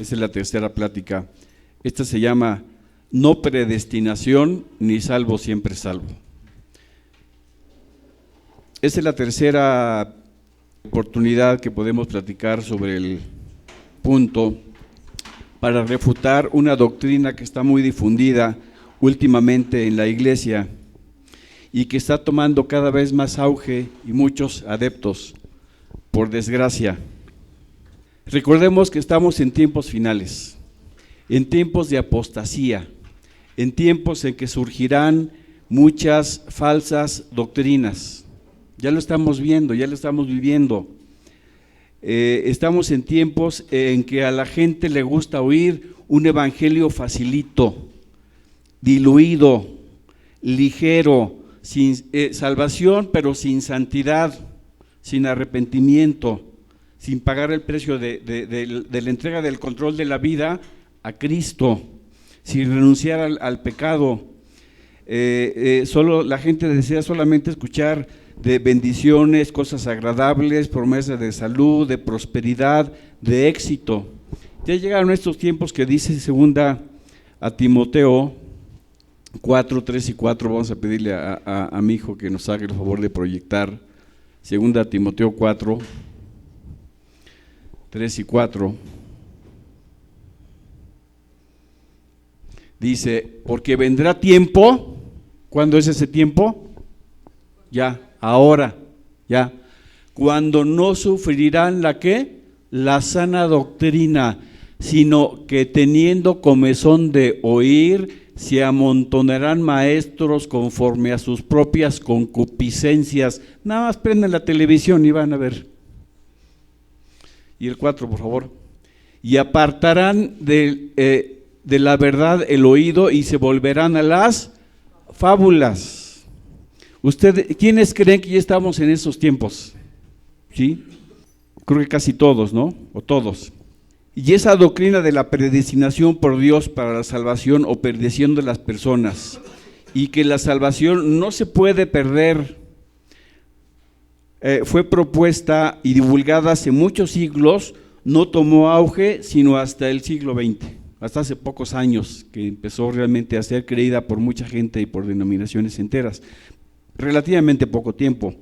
Esa es la tercera plática. Esta se llama No predestinación ni salvo siempre salvo. Esa es la tercera oportunidad que podemos platicar sobre el punto para refutar una doctrina que está muy difundida últimamente en la iglesia y que está tomando cada vez más auge y muchos adeptos, por desgracia. Recordemos que estamos en tiempos finales, en tiempos de apostasía, en tiempos en que surgirán muchas falsas doctrinas. Ya lo estamos viendo, ya lo estamos viviendo. Estamos en tiempos en que a la gente le gusta oír un evangelio facilito, diluido, ligero, sin salvación, pero sin santidad, sin arrepentimiento, sin pagar el precio de la entrega del control de la vida a Cristo, sin renunciar al pecado. Solo la gente desea solamente escuchar de bendiciones, cosas agradables, promesas de salud, de prosperidad, de éxito. Ya llegaron estos tiempos que dice segunda a Timoteo 4, 3 y 4, vamos a pedirle a mi hijo que nos haga el favor de proyectar segunda Timoteo 4, 3 y 4. Dice, porque vendrá tiempo. ¿Cuándo es ese tiempo? Ya, ahora, ya. Cuando no sufrirán la ¿qué? La sana doctrina, sino que teniendo comezón de oír, se amontonarán maestros conforme a sus propias concupiscencias. Nada más prenden la televisión y van a ver. Y el 4, por favor. Y apartarán de la verdad el oído y se volverán a las fábulas. ¿Quiénes creen que ya estamos en esos tiempos? ¿Sí? Creo que casi todos, ¿no? O todos. Y esa doctrina de la predestinación por Dios para la salvación o perdición de las personas, y que la salvación no se puede perder, fue propuesta y divulgada hace muchos siglos, no tomó auge sino hasta el siglo XX, hasta hace pocos años que empezó realmente a ser creída por mucha gente y por denominaciones enteras, relativamente poco tiempo.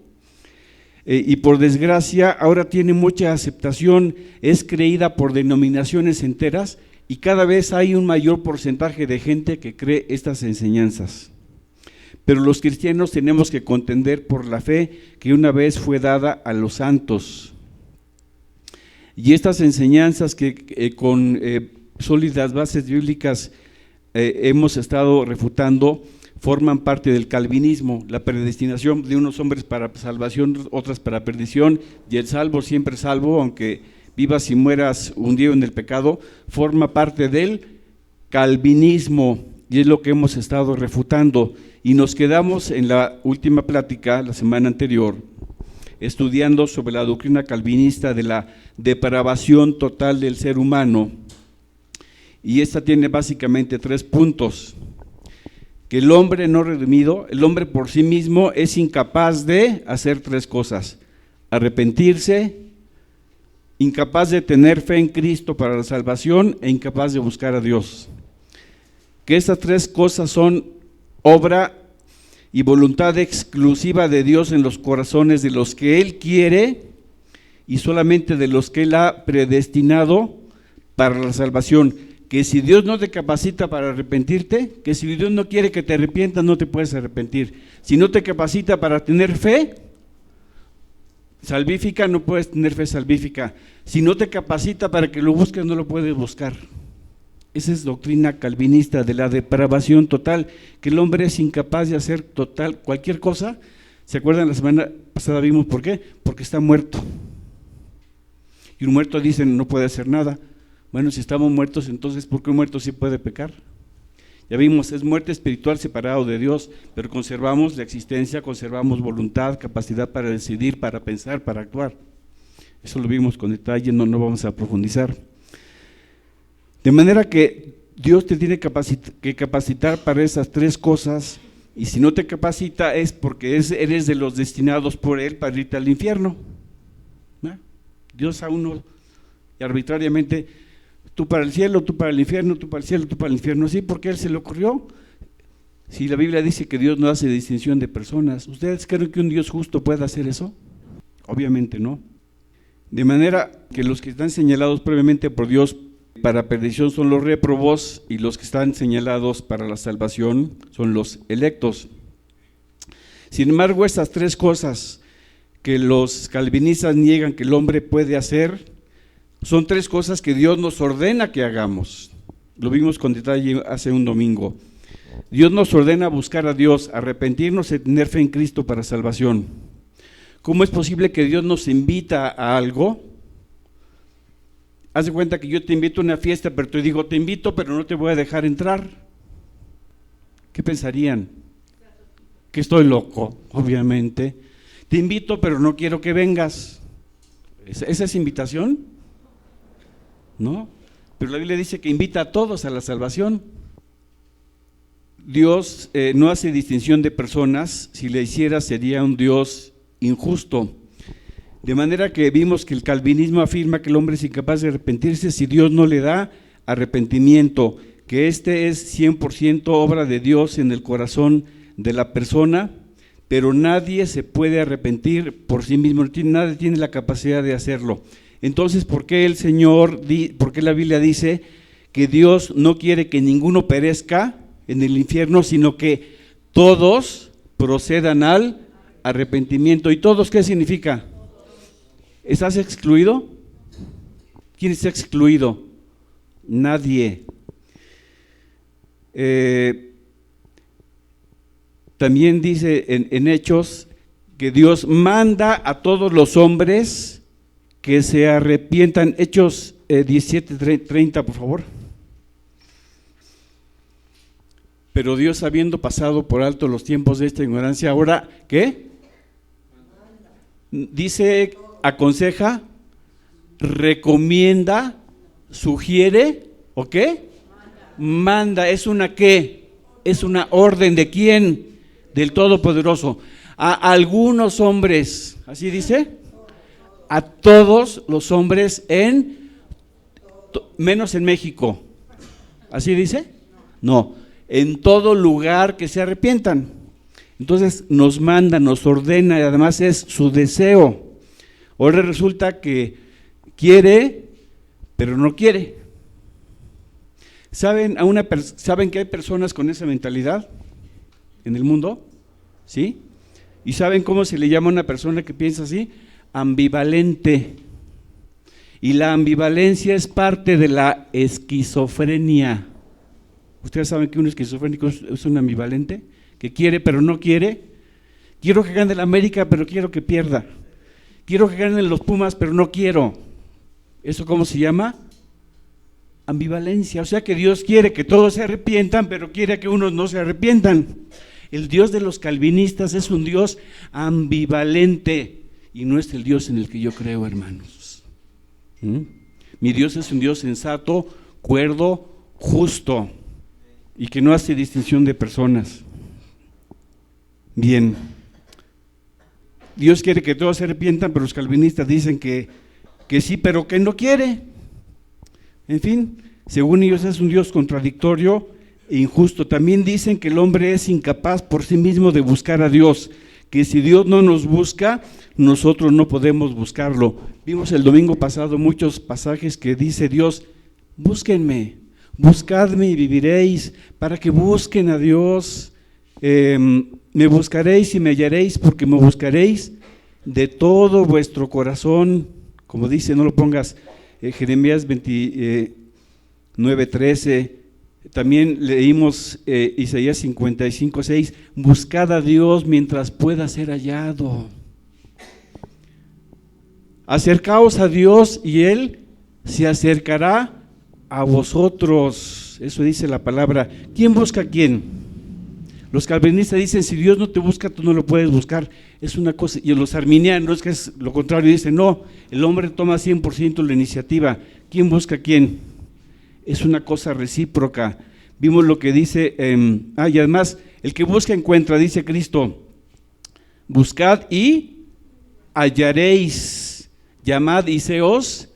Y por desgracia ahora tiene mucha aceptación, es creída por denominaciones enteras y cada vez hay un mayor porcentaje de gente que cree estas enseñanzas. Pero los cristianos tenemos que contender por la fe que una vez fue dada a los santos. Y estas enseñanzas que con sólidas bases bíblicas hemos estado refutando, forman parte del calvinismo, la predestinación de unos hombres para salvación, otras para perdición, y el salvo siempre salvo, aunque vivas y mueras hundido en el pecado, forma parte del calvinismo, y es lo que hemos estado refutando. Y nos quedamos en la última plática, la semana anterior, estudiando sobre la doctrina calvinista de la depravación total del ser humano, y esta tiene básicamente 3 puntos. Que el hombre no redimido, el hombre por sí mismo es incapaz de hacer 3 cosas: arrepentirse, incapaz de tener fe en Cristo para la salvación e incapaz de buscar a Dios. Que estas 3 cosas son obra y voluntad exclusiva de Dios en los corazones de los que Él quiere y solamente de los que Él ha predestinado para la salvación. Que si Dios no te capacita para arrepentirte, que si Dios no quiere que te arrepientas, no te puedes arrepentir. Si no te capacita para tener fe salvífica, no puedes tener fe salvífica. Si no te capacita para que lo busques, no lo puedes buscar. Esa es doctrina calvinista de la depravación total, que el hombre es incapaz de hacer total cualquier cosa. ¿Se acuerdan? La semana pasada vimos por qué, porque está muerto. Y un muerto dicen no puede hacer nada. Bueno, si estamos muertos, entonces ¿por qué un muerto sí puede pecar? Ya vimos, es muerte espiritual separado de Dios, pero conservamos la existencia, conservamos voluntad, capacidad para decidir, para pensar, para actuar. Eso lo vimos con detalle, no vamos a profundizar. De manera que Dios te tiene que capacitar para esas 3 cosas, y si no te capacita es porque eres de los destinados por Él para irte al infierno. ¿No? Dios a uno arbitrariamente tú para el cielo, tú para el infierno, tú para el cielo, tú para el infierno, ¿sí? ¿Por qué a él se le ocurrió? Si la Biblia dice que Dios no hace distinción de personas, ¿ustedes creen que un Dios justo pueda hacer eso? Obviamente no. De manera que los que están señalados previamente por Dios para perdición son los réprobos, y los que están señalados para la salvación son los electos. Sin embargo, estas tres cosas que los calvinistas niegan que el hombre puede hacer, son tres cosas que Dios nos ordena que hagamos. Lo vimos con detalle hace un domingo. Dios nos ordena buscar a Dios, arrepentirnos y tener fe en Cristo para salvación. ¿Cómo es posible que Dios nos invita a algo? Haz de cuenta que yo te invito a una fiesta, pero te digo, te invito, pero no te voy a dejar entrar. ¿Qué pensarían? Que estoy loco, obviamente. Te invito, pero no quiero que vengas. ¿Esa es invitación? No, pero la Biblia dice que invita a todos a la salvación. Dios no hace distinción de personas. Si le hiciera, sería un Dios injusto. De manera que vimos que el calvinismo afirma que el hombre es incapaz de arrepentirse si Dios no le da arrepentimiento, que este es 100% obra de Dios en el corazón de la persona, pero nadie se puede arrepentir por sí mismo, nadie tiene la capacidad de hacerlo. Entonces, ¿por qué por qué la Biblia dice que Dios no quiere que ninguno perezca en el infierno, sino que todos procedan al arrepentimiento? ¿Y todos qué significa? ¿Estás excluido? ¿Quién está excluido? Nadie. También dice en Hechos que Dios manda a todos los hombres que se arrepientan. Hechos 17:30, por favor. Pero Dios, habiendo pasado por alto los tiempos de esta ignorancia, ahora, ¿qué? Dice, aconseja, recomienda, sugiere, ¿o qué? Manda. ¿Es una qué? Es una orden. ¿De quién? Del Todopoderoso. A algunos hombres, ¿así dice? A todos los hombres menos en México. ¿Así dice? No, en todo lugar que se arrepientan. Entonces nos manda, nos ordena, y además es su deseo. Ahora resulta que quiere, pero no quiere. ¿Saben que hay personas con esa mentalidad en el mundo? ¿Sí? ¿Y saben cómo se le llama a una persona que piensa así? Ambivalente. Y la ambivalencia es parte de la esquizofrenia. ¿Ustedes saben que un esquizofrénico es un ambivalente? Que quiere pero no quiere. Quiero que gane el América, pero quiero que pierda. Quiero que ganen los Pumas, pero no quiero. ¿Eso cómo se llama? Ambivalencia. O sea que Dios quiere que todos se arrepientan, pero quiere que unos no se arrepientan. El Dios de los calvinistas es un Dios ambivalente y no es el Dios en el que yo creo, hermanos. Mi Dios es un Dios sensato, cuerdo, justo y que no hace distinción de personas. Bien, Dios quiere que todos se arrepientan, pero los calvinistas dicen que sí, pero que no quiere. En fin, según ellos es un Dios contradictorio e injusto. También dicen que el hombre es incapaz por sí mismo de buscar a Dios, que si Dios no nos busca, nosotros no podemos buscarlo. Vimos el domingo pasado muchos pasajes que dice Dios, búsquenme, buscadme y viviréis, para que busquen a Dios. Me buscaréis y me hallaréis, porque me buscaréis de todo vuestro corazón. Como dice, no lo pongas, Jeremías 29:13. También leímos Isaías 55:6, buscad a Dios mientras pueda ser hallado. Acercaos a Dios y Él se acercará a vosotros. Eso dice la palabra. ¿Quién busca a quién? Los calvinistas dicen, si Dios no te busca, tú no lo puedes buscar. Es una cosa, y los arminianos, que es lo contrario, dicen, no, el hombre toma 100% la iniciativa. ¿Quién busca a quién? Es una cosa recíproca. Vimos lo que dice, y además, el que busca encuentra, dice Cristo, buscad y hallaréis, llamad y se os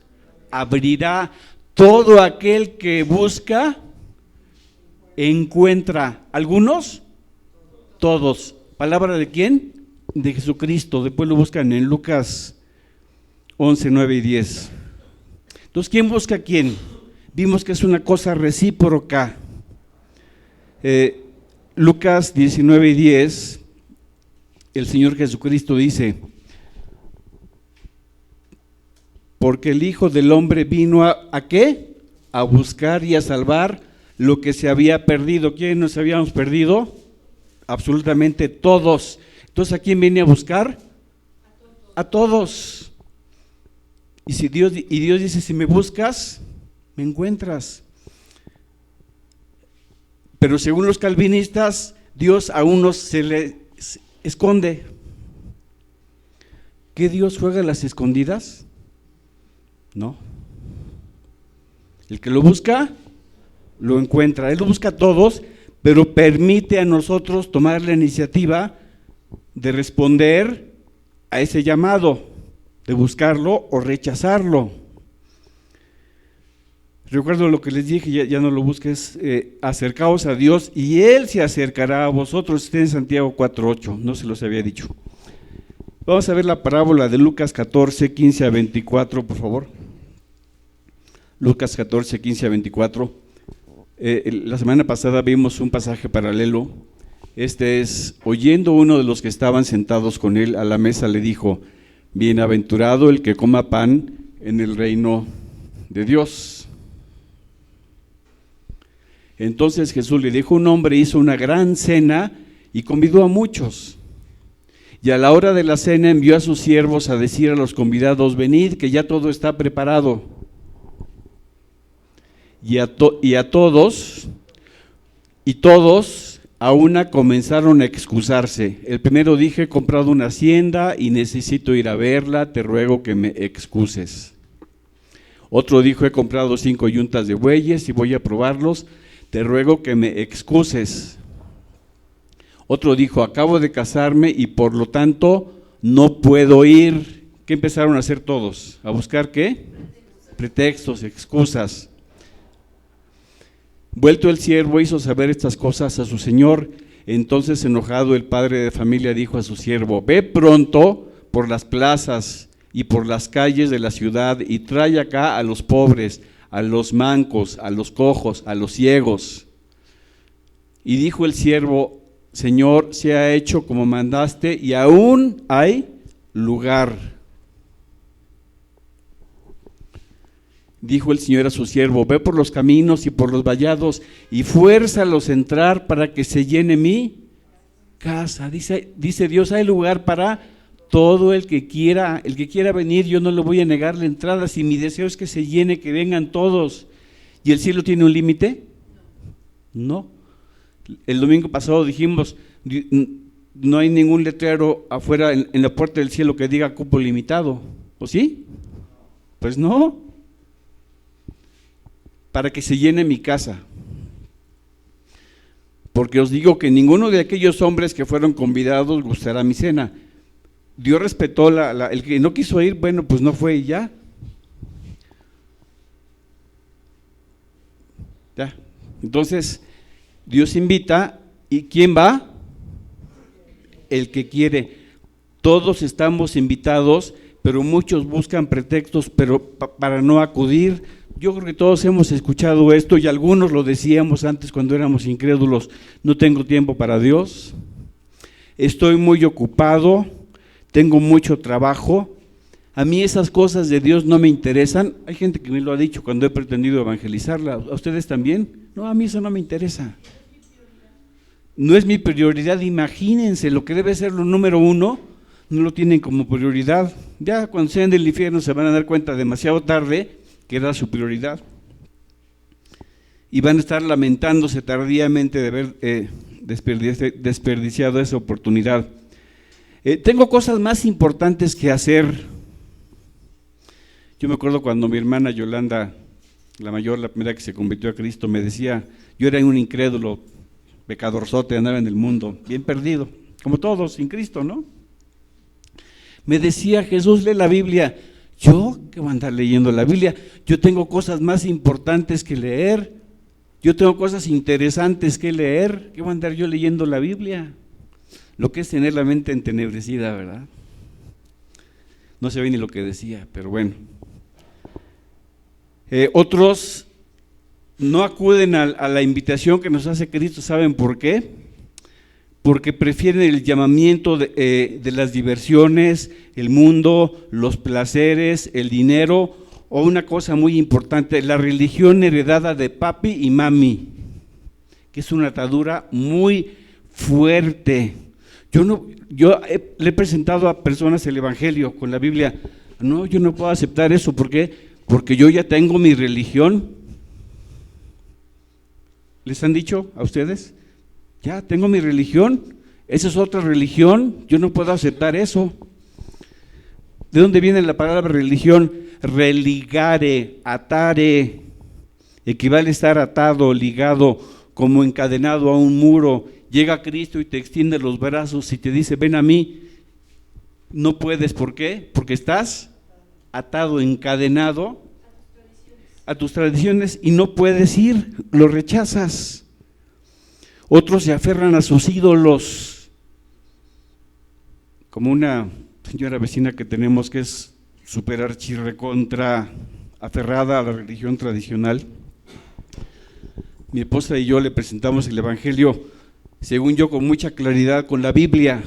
abrirá. Todo aquel que busca, encuentra. ¿Algunos? Todos. ¿Palabra de quién? De Jesucristo. Después lo buscan en Lucas 11, 9 y 10. Entonces, ¿quién busca a quién? Vimos que es una cosa recíproca. Lucas 19 y 10, el Señor Jesucristo dice: porque el Hijo del Hombre vino ¿a qué? A buscar y a salvar lo que se había perdido. ¿Quiénes nos habíamos perdido? Absolutamente todos. Entonces, ¿a quién viene a buscar? A todos. Y Dios dice: si me buscas, me encuentras. Pero según los calvinistas, Dios a unos se le esconde. ¿Qué Dios juega a las escondidas? No. El que lo busca, lo encuentra. Él lo busca a todos, pero permite a nosotros tomar la iniciativa de responder a ese llamado, de buscarlo o rechazarlo. Recuerdo lo que les dije, ya no lo busques, acercaos a Dios y Él se acercará a vosotros. Está en Santiago 4:8, no se los había dicho. Vamos a ver la parábola de Lucas 14, 15 a 24, por favor. Lucas 14, 15 a 24. La semana pasada vimos un pasaje paralelo. Este es: oyendo uno de los que estaban sentados con él a la mesa, le dijo: bienaventurado el que coma pan en el reino de Dios. Entonces Jesús le dijo: un hombre hizo una gran cena y convidó a muchos. Y a la hora de la cena envió a sus siervos a decir a los convidados: venid, que ya todo está preparado. Y todos a una comenzaron a excusarse. El primero dije: he comprado una hacienda y necesito ir a verla, te ruego que me excuses. Otro dijo: he comprado 5 yuntas de bueyes y voy a probarlos, te ruego que me excuses. Otro dijo: acabo de casarme y por lo tanto no puedo ir. ¿Qué empezaron a hacer todos? ¿A buscar qué? Pretextos, excusas. Vuelto el siervo hizo saber estas cosas a su señor. Entonces, enojado, el padre de familia dijo a su siervo: ve pronto por las plazas y por las calles de la ciudad y trae acá a los pobres, a los mancos, a los cojos, a los ciegos. Y dijo el siervo: Señor, se ha hecho como mandaste y aún hay lugar. Dijo el Señor a su siervo: ve por los caminos y por los vallados y fuérzalos a entrar para que se llene mi casa. Dice Dios: hay lugar para todo el que quiera venir, yo no le voy a negar la entrada. Si mi deseo es que se llene, que vengan todos. ¿Y el cielo tiene un límite? No. El domingo pasado dijimos: no hay ningún letrero afuera en la puerta del cielo que diga cupo limitado. ¿O sí? Pues no. Para que se llene mi casa. Porque os digo que ninguno de aquellos hombres que fueron convidados gustará mi cena. Dios respetó el que no quiso ir, bueno, pues no fue y ya. Ya. Entonces, Dios invita, ¿y quién va? El que quiere. Todos estamos invitados, pero muchos buscan pretextos para no acudir. Yo creo que todos hemos escuchado esto y algunos lo decíamos antes cuando éramos incrédulos: no tengo tiempo para Dios, estoy muy ocupado, tengo mucho trabajo, a mí esas cosas de Dios no me interesan. Hay gente que me lo ha dicho cuando he pretendido evangelizarla. ¿A ustedes también? No, a mí eso no me interesa. No es mi prioridad. Imagínense, lo que debe ser lo número uno, no lo tienen como prioridad. Ya cuando sean del infierno se van a dar cuenta demasiado tarde que era su prioridad. Y van a estar lamentándose tardíamente de haber desperdiciado esa oportunidad. Tengo cosas más importantes que hacer. Yo me acuerdo cuando mi hermana Yolanda, la mayor, la primera que se convirtió a Cristo, me decía: yo era un incrédulo, pecadorzote, andaba en el mundo, bien perdido, como todos, sin Cristo, ¿no? Me decía: Jesús, lee la Biblia. ¿Yo qué voy a andar leyendo la Biblia? Yo tengo cosas más importantes que leer, yo tengo cosas interesantes que leer, ¿qué voy a andar yo leyendo la Biblia? Lo que es tener la mente entenebrecida, ¿verdad? No se ve ni lo que decía, pero bueno. Otros no acuden a la invitación que nos hace Cristo, ¿saben por qué? Porque prefieren el llamamiento de las diversiones, el mundo, los placeres, el dinero, o una cosa muy importante, la religión heredada de papi y mami, que es una atadura muy fuerte. Le he presentado a personas el Evangelio con la Biblia. No, yo no puedo aceptar eso. ¿Por qué? Porque yo ya tengo mi religión. ¿Les han dicho a ustedes? Ya tengo mi religión, esa es otra religión, yo no puedo aceptar eso. ¿De dónde viene la palabra religión? Religare, atare, equivale a estar atado, ligado, como encadenado a un muro. Llega Cristo y te extiende los brazos y te dice, ven a mí. No puedes, ¿por qué? Porque estás atado, encadenado a tus tradiciones y no puedes ir, lo rechazas. Otros se aferran a sus ídolos, como una señora vecina que tenemos que es súper archirrecontra aferrada a la religión tradicional. Mi esposa y yo le presentamos el Evangelio, según yo, con mucha claridad, con la Biblia,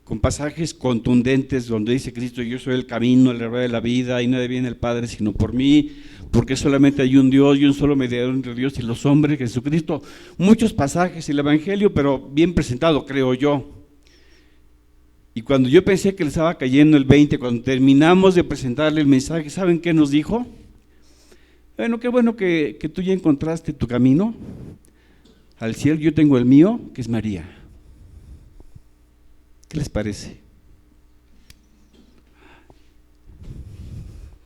con pasajes contundentes donde dice Cristo, yo soy el camino, la verdad de la vida, y nadie viene al Padre sino por mí, porque solamente hay un Dios y un solo mediador entre Dios y los hombres, Jesucristo. Muchos pasajes del Evangelio, pero bien presentado, creo yo. Y cuando yo pensé que le estaba cayendo el 20, cuando terminamos de presentarle el mensaje, ¿saben qué nos dijo? Bueno, qué bueno que tú ya encontraste tu camino al cielo, yo tengo el mío, que es María. ¿Qué les parece?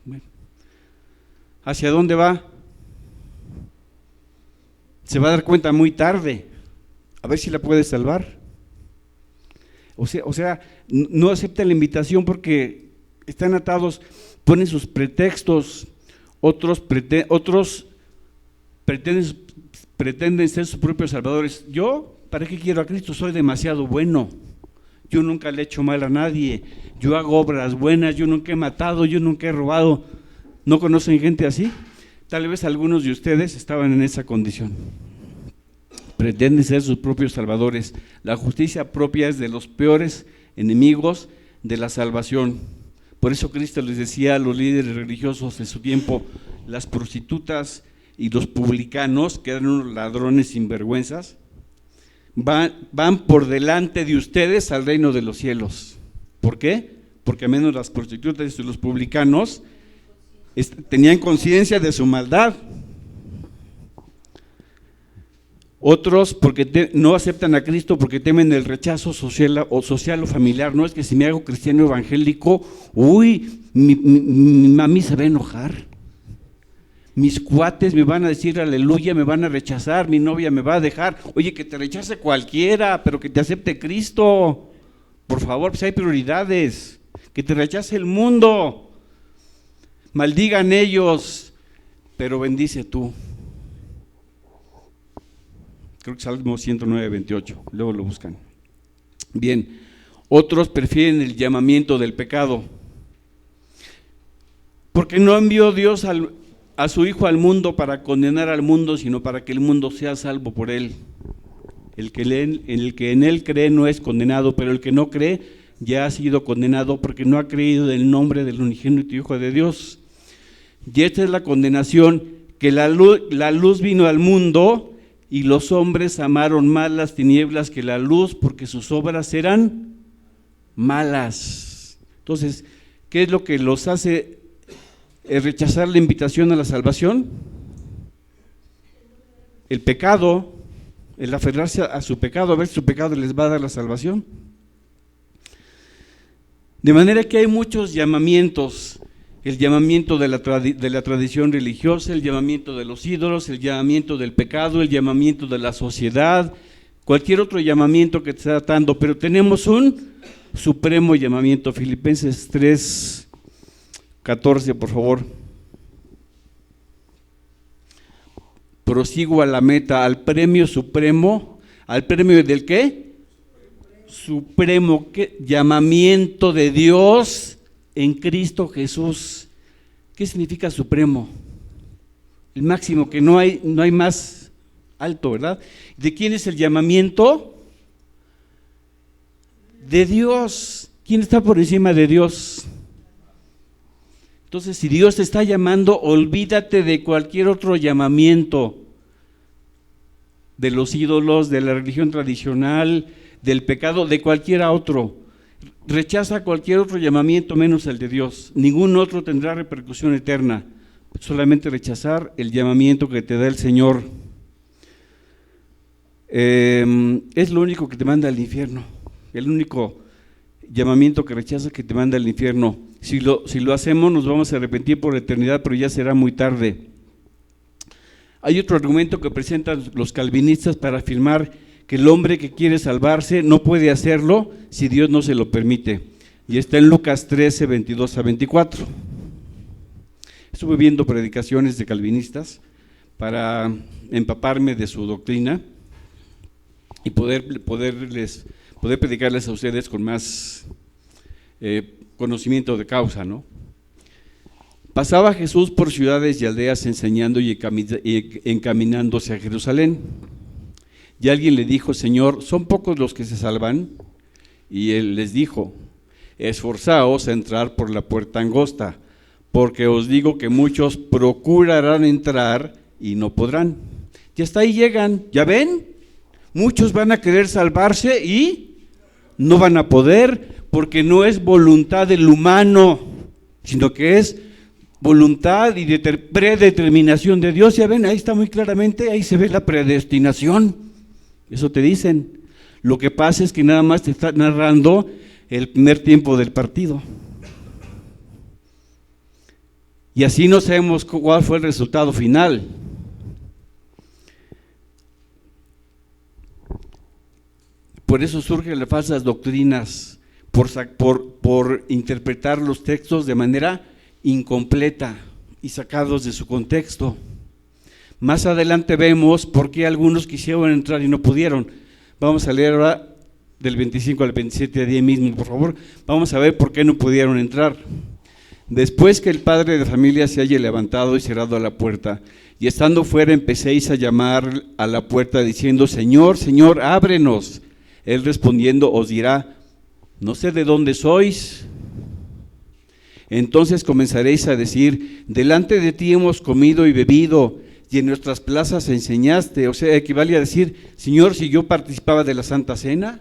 Bueno, ¿hacia dónde va? Se va a dar cuenta muy tarde, a ver si la puede salvar. O sea, no acepta la invitación porque están atados, ponen sus pretextos, otros pretenden ser sus propios salvadores. Yo, ¿para qué quiero a Cristo? Soy demasiado bueno. Yo nunca le he hecho mal a nadie, yo hago obras buenas, yo nunca he matado, yo nunca he robado. ¿No conocen gente así? Tal vez algunos de ustedes estaban en esa condición. Pretenden ser sus propios salvadores. La justicia propia es de los peores enemigos de la salvación. Por eso Cristo les decía a los líderes religiosos de su tiempo, las prostitutas y los publicanos, que eran unos ladrones sinvergüenzas, van por delante de ustedes al reino de los cielos. ¿Por qué? Porque al menos las prostitutas y los publicanos tenían conciencia de su maldad. Otros porque no aceptan a Cristo porque temen el rechazo social o familiar. No es que si me hago cristiano evangélico, mi mami se va a enojar. Mis cuates me van a decir aleluya, me van a rechazar, mi novia me va a dejar. Oye, que te rechace cualquiera, pero que te acepte Cristo. Por favor, pues hay prioridades. Que te rechace el mundo. Maldigan ellos, pero bendice tú. Creo que Salmo 109, 28, luego lo buscan. Bien, otros prefieren el llamamiento del pecado. Porque no envió Dios a su Hijo al mundo para condenar al mundo, sino para que el mundo sea salvo por él. El que en él cree no es condenado, pero el que no cree ya ha sido condenado porque no ha creído en el nombre del unigénito Hijo de Dios. Y esta es la condenación, que la luz vino al mundo y los hombres amaron más las tinieblas que la luz porque sus obras eran malas. Entonces, ¿qué es lo que los hace rechazar la invitación a la salvación? El pecado, el aferrarse a su pecado, a ver si su pecado les va a dar la salvación. De manera que hay muchos llamamientos, el llamamiento de la tradición religiosa, el llamamiento de los ídolos, el llamamiento del pecado, el llamamiento de la sociedad, cualquier otro llamamiento que te está dando, pero tenemos un supremo llamamiento. Filipenses 3, 14, por favor. Prosigo a la meta, al premio supremo. ¿Al premio del qué? Supremo. ¿Qué? Llamamiento de Dios en Cristo Jesús. ¿Qué significa supremo? El máximo, que no hay más alto, ¿verdad? ¿De quién es el llamamiento? De Dios. ¿Quién está por encima de Dios? Entonces, si Dios te está llamando, olvídate de cualquier otro llamamiento, de los ídolos, de la religión tradicional, del pecado, de cualquier otro. Rechaza cualquier otro llamamiento menos el de Dios. Ningún otro tendrá repercusión eterna. Solamente rechazar el llamamiento que te da el Señor. Es lo único que te manda al infierno. El único llamamiento que rechaza que te manda al infierno. Si lo hacemos, nos vamos a arrepentir por la eternidad, pero ya será muy tarde. Hay otro argumento que presentan los calvinistas para afirmar que el hombre que quiere salvarse no puede hacerlo si Dios no se lo permite. Y está en Lucas 13, 22 a 24. Estuve viendo predicaciones de calvinistas para empaparme de su doctrina y poder predicarles a ustedes con más conocimiento de causa, ¿no? Pasaba Jesús por ciudades y aldeas enseñando y encaminándose a Jerusalén. Y alguien le dijo: Señor, ¿son pocos los que se salvan? Y él les dijo: esforzaos a entrar por la puerta angosta, porque os digo que muchos procurarán entrar y no podrán. Y hasta ahí llegan, ¿ya ven? Muchos van a querer salvarse y no van a poder, porque no es voluntad del humano, sino que es voluntad y predeterminación de Dios. Ya ven, ahí está muy claramente, ahí se ve la predestinación. Eso te dicen. Lo que pasa es que nada más te está narrando el primer tiempo del partido. Y así no sabemos cuál fue el resultado final. Por eso surgen las falsas doctrinas, por interpretar los textos de manera incompleta y sacados de su contexto. Más adelante vemos por qué algunos quisieron entrar y no pudieron. Vamos a leer ahora del 25 al 27 de ahí mismo, por favor. Vamos a ver por qué no pudieron entrar. Después que el padre de familia se haya levantado y cerrado la puerta, y estando fuera empecéis a llamar a la puerta diciendo: Señor, Señor, ábrenos. Él respondiendo os dirá: no sé de dónde sois. Entonces comenzaréis a decir: delante de ti hemos comido y bebido, y en nuestras plazas enseñaste. O sea, equivale a decir: Señor, si yo participaba de la Santa Cena,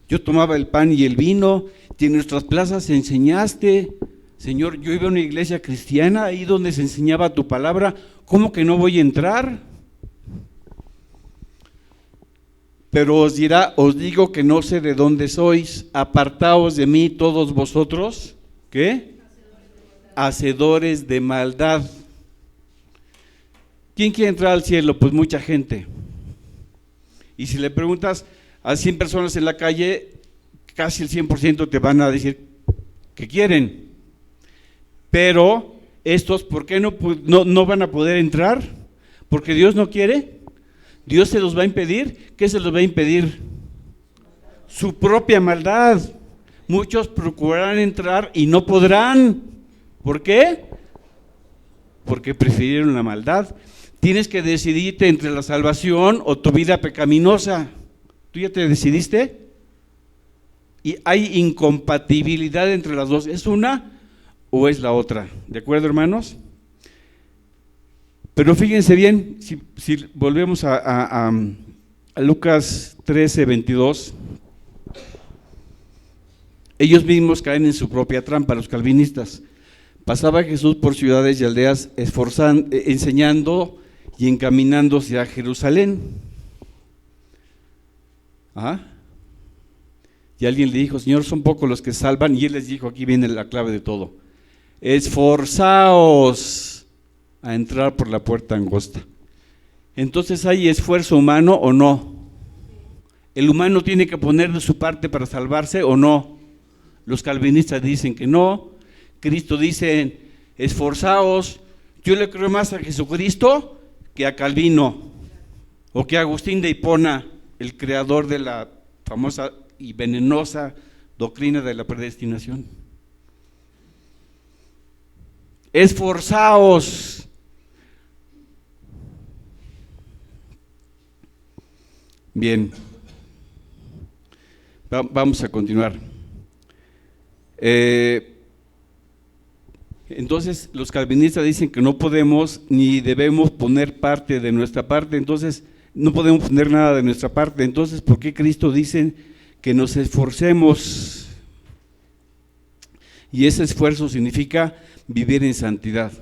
yo tomaba el pan y el vino, y en nuestras plazas enseñaste. Señor, yo iba a una iglesia cristiana, ahí donde se enseñaba tu palabra, ¿cómo que no voy a entrar? Pero os dirá: os digo que no sé de dónde sois, apartaos de mí todos vosotros, ¿qué? Hacedores de maldad. ¿Quién quiere entrar al cielo? Pues mucha gente. Y si le preguntas a 100 personas en la calle, casi el 100% te van a decir que quieren. Pero estos, ¿por qué no van a poder entrar? ¿Porque Dios no quiere? ¿Dios se los va a impedir? ¿Qué se los va a impedir? Su propia maldad. Muchos procurarán entrar y no podrán. ¿Por qué? Porque prefirieron la maldad. Tienes que decidirte entre la salvación o tu vida pecaminosa. ¿Tú ya te decidiste? Y hay incompatibilidad entre las dos. ¿Es una o es la otra? ¿De acuerdo, hermanos? Pero fíjense bien, si volvemos a Lucas 13, 22, ellos mismos caen en su propia trampa, los calvinistas. Pasaba Jesús por ciudades y aldeas enseñando y encaminándose a Jerusalén. Y alguien le dijo: Señor, son pocos los que salvan. Y él les dijo: aquí viene la clave de todo: esforzaos a entrar por la puerta angosta. Entonces, ¿hay esfuerzo humano o no? ¿El humano tiene que poner de su parte para salvarse o no? Los calvinistas dicen que no. Cristo dice esforzaos. Yo le creo más a Jesucristo que a Calvino o que a Agustín de Hipona, el creador de la famosa y venenosa doctrina de la predestinación. Esforzaos. Bien, vamos a continuar. Entonces los calvinistas dicen que no podemos ni debemos poner parte de nuestra parte, entonces no podemos poner nada de nuestra parte. Entonces, ¿por qué Cristo dice que nos esforcemos? Y ese esfuerzo significa vivir en santidad.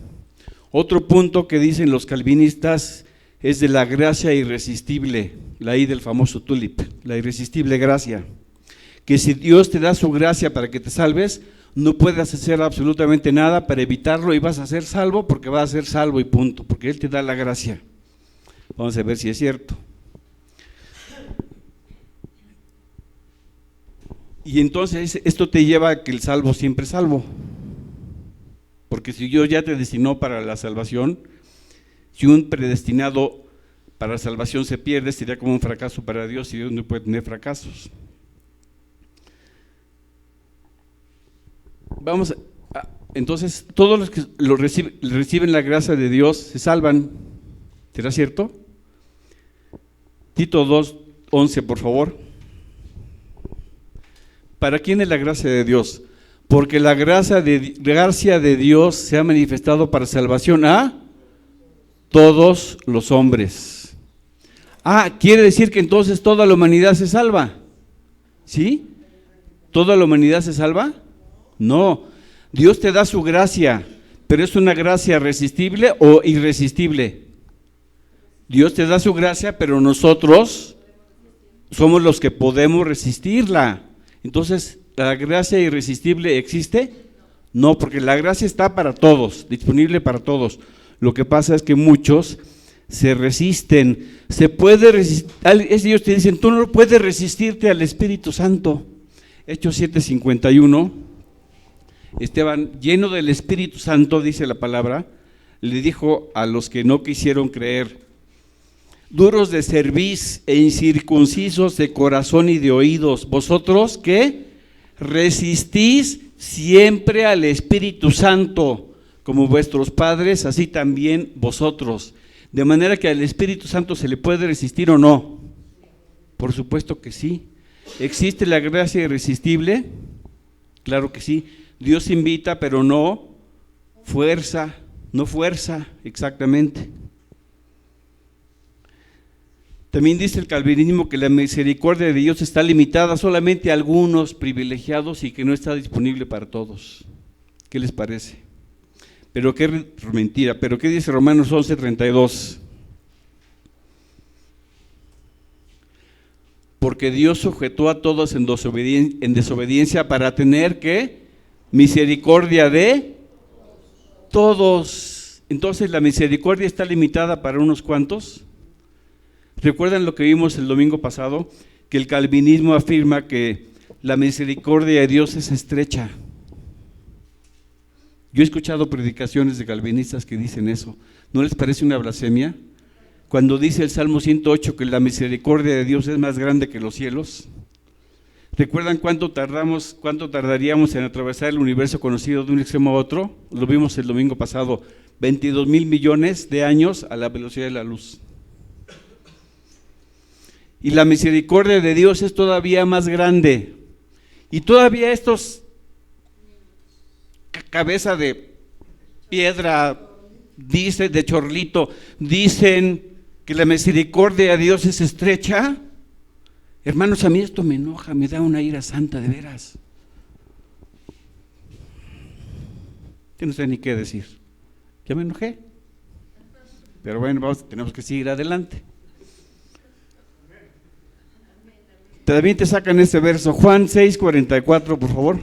Otro punto que dicen los calvinistas es de la gracia irresistible, la I del famoso tulip, la irresistible gracia, que si Dios te da su gracia para que te salves, no puedes hacer absolutamente nada para evitarlo y vas a ser salvo porque vas a ser salvo y punto, porque Él te da la gracia. Vamos a ver si es cierto. Y entonces esto te lleva a que el salvo siempre es salvo, porque si Dios ya te destinó para la salvación, si un predestinado para la salvación se pierde, sería como un fracaso para Dios, y Dios no puede tener fracasos. Entonces, todos los que reciben la gracia de Dios se salvan. ¿Será cierto? Tito 2:11, por favor. ¿Para quién es la gracia de Dios? Porque la gracia de Dios se ha manifestado para salvación a todos los hombres. Quiere decir que entonces toda la humanidad se salva. ¿Sí? ¿Toda la humanidad se salva? No, Dios te da su gracia, pero ¿es una gracia resistible o irresistible? Dios te da su gracia, pero nosotros somos los que podemos resistirla. Entonces, ¿la gracia irresistible existe? No, porque la gracia está para todos, disponible para todos. Lo que pasa es que muchos se resisten. Se puede resistir, ellos te dicen, tú no puedes resistirte al Espíritu Santo. Hechos 7:51. Esteban, lleno del Espíritu Santo, dice la palabra, le dijo a los que no quisieron creer: duros de cerviz e incircuncisos de corazón y de oídos, vosotros que resistís siempre al Espíritu Santo, como vuestros padres, así también vosotros. De manera que al Espíritu Santo se le puede resistir o no. Por supuesto que sí. ¿Existe la gracia irresistible? Claro que sí. Dios invita, pero no fuerza, exactamente. También dice el calvinismo que la misericordia de Dios está limitada solamente a algunos privilegiados y que no está disponible para todos. ¿Qué les parece? Pero qué mentira. ¿Pero qué dice Romanos 11:32? Porque Dios sujetó a todos en desobediencia para tener ¿qué? Misericordia de todos. Entonces, ¿la misericordia está limitada para unos cuantos? ¿Recuerdan lo que vimos el domingo pasado? Que el calvinismo afirma que la misericordia de Dios es estrecha. Yo he escuchado predicaciones de calvinistas que dicen eso. ¿No les parece una blasfemia? Cuando dice el Salmo 108 que la misericordia de Dios es más grande que los cielos. ¿Recuerdan cuánto tardaríamos en atravesar el universo conocido de un extremo a otro? Lo vimos el domingo pasado, 22,000 millones de años a la velocidad de la luz. Y la misericordia de Dios es todavía más grande. Y todavía estos cabeza de piedra, dice de chorlito, dicen que la misericordia de Dios es estrecha. Hermanos, a mí esto me enoja, me da una ira santa de veras. Yo no sé ni qué decir. Ya me enojé. Pero bueno, tenemos que seguir adelante. También te sacan este verso, Juan 6:44, por favor.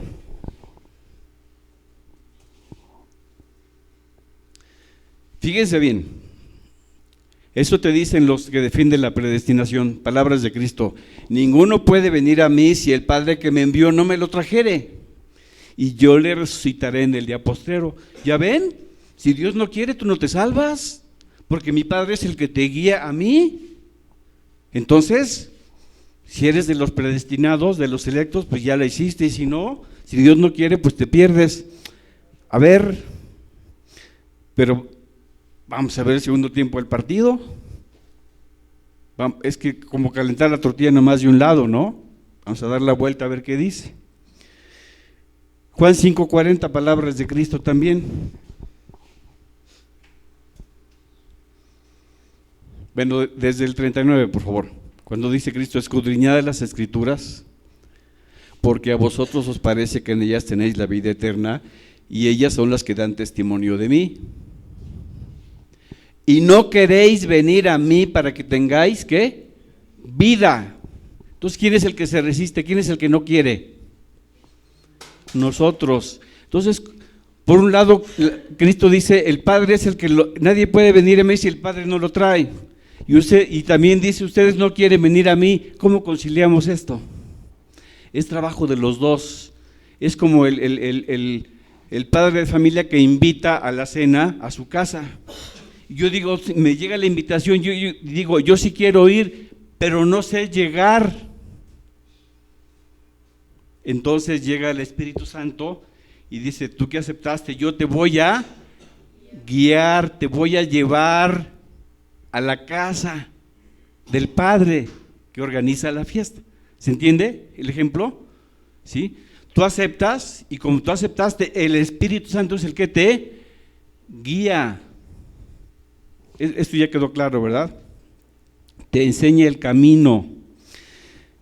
Fíjense bien. Eso te dicen los que defienden la predestinación, palabras de Cristo. Ninguno puede venir a mí si el Padre que me envió no me lo trajere, y yo le resucitaré en el día postrero. ¿Ya ven? Si Dios no quiere, tú no te salvas, porque mi Padre es el que te guía a mí. Entonces, si eres de los predestinados, de los electos, pues ya la hiciste, y si no, si Dios no quiere, pues te pierdes. A ver, pero vamos a ver el segundo tiempo del partido. Es que como calentar la tortilla nomás de un lado, ¿no? Vamos a dar la vuelta a ver qué dice. Juan 5:40, palabras de Cristo también. Bueno, desde el 39, por favor. Cuando dice Cristo, escudriñad las Escrituras, porque a vosotros os parece que en ellas tenéis la vida eterna, y ellas son las que dan testimonio de mí. Y no queréis venir a mí para que tengáis, ¿qué? Vida. Entonces, ¿quién es el que se resiste? ¿Quién es el que no quiere? Nosotros. Entonces, por un lado, Cristo dice, el Padre es el que nadie puede venir a mí si el Padre no lo trae. Y también dice, ustedes no quieren venir a mí. ¿Cómo conciliamos esto? Es trabajo de los dos. Es como el padre de familia que invita a la cena a su casa. Yo digo, me llega la invitación, yo digo, yo sí quiero ir, pero no sé llegar. Entonces llega el Espíritu Santo y dice, tú que aceptaste, yo te voy a guiar, te voy a llevar a la casa del Padre que organiza la fiesta. ¿Se entiende el ejemplo? ¿Sí? Tú aceptas, y como tú aceptaste, el Espíritu Santo es el que te guía. Esto ya quedó claro, ¿verdad? Te enseña el camino.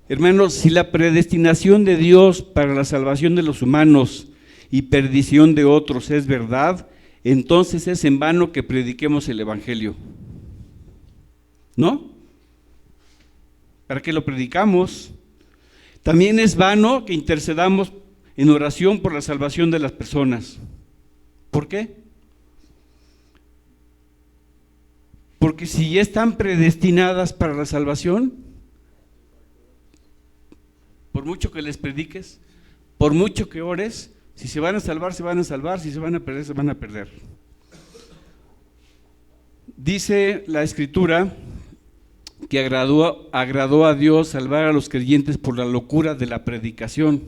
Hermanos, si la predestinación de Dios para la salvación de los humanos y perdición de otros es verdad, entonces es en vano que prediquemos el Evangelio. ¿No? ¿Para qué lo predicamos? También es vano que intercedamos en oración por la salvación de las personas. ¿Por qué? Porque si ya están predestinadas para la salvación, por mucho que les prediques, por mucho que ores, si se van a salvar, se van a salvar, si se van a perder, se van a perder. Dice la Escritura que agradó a Dios salvar a los creyentes por la locura de la predicación.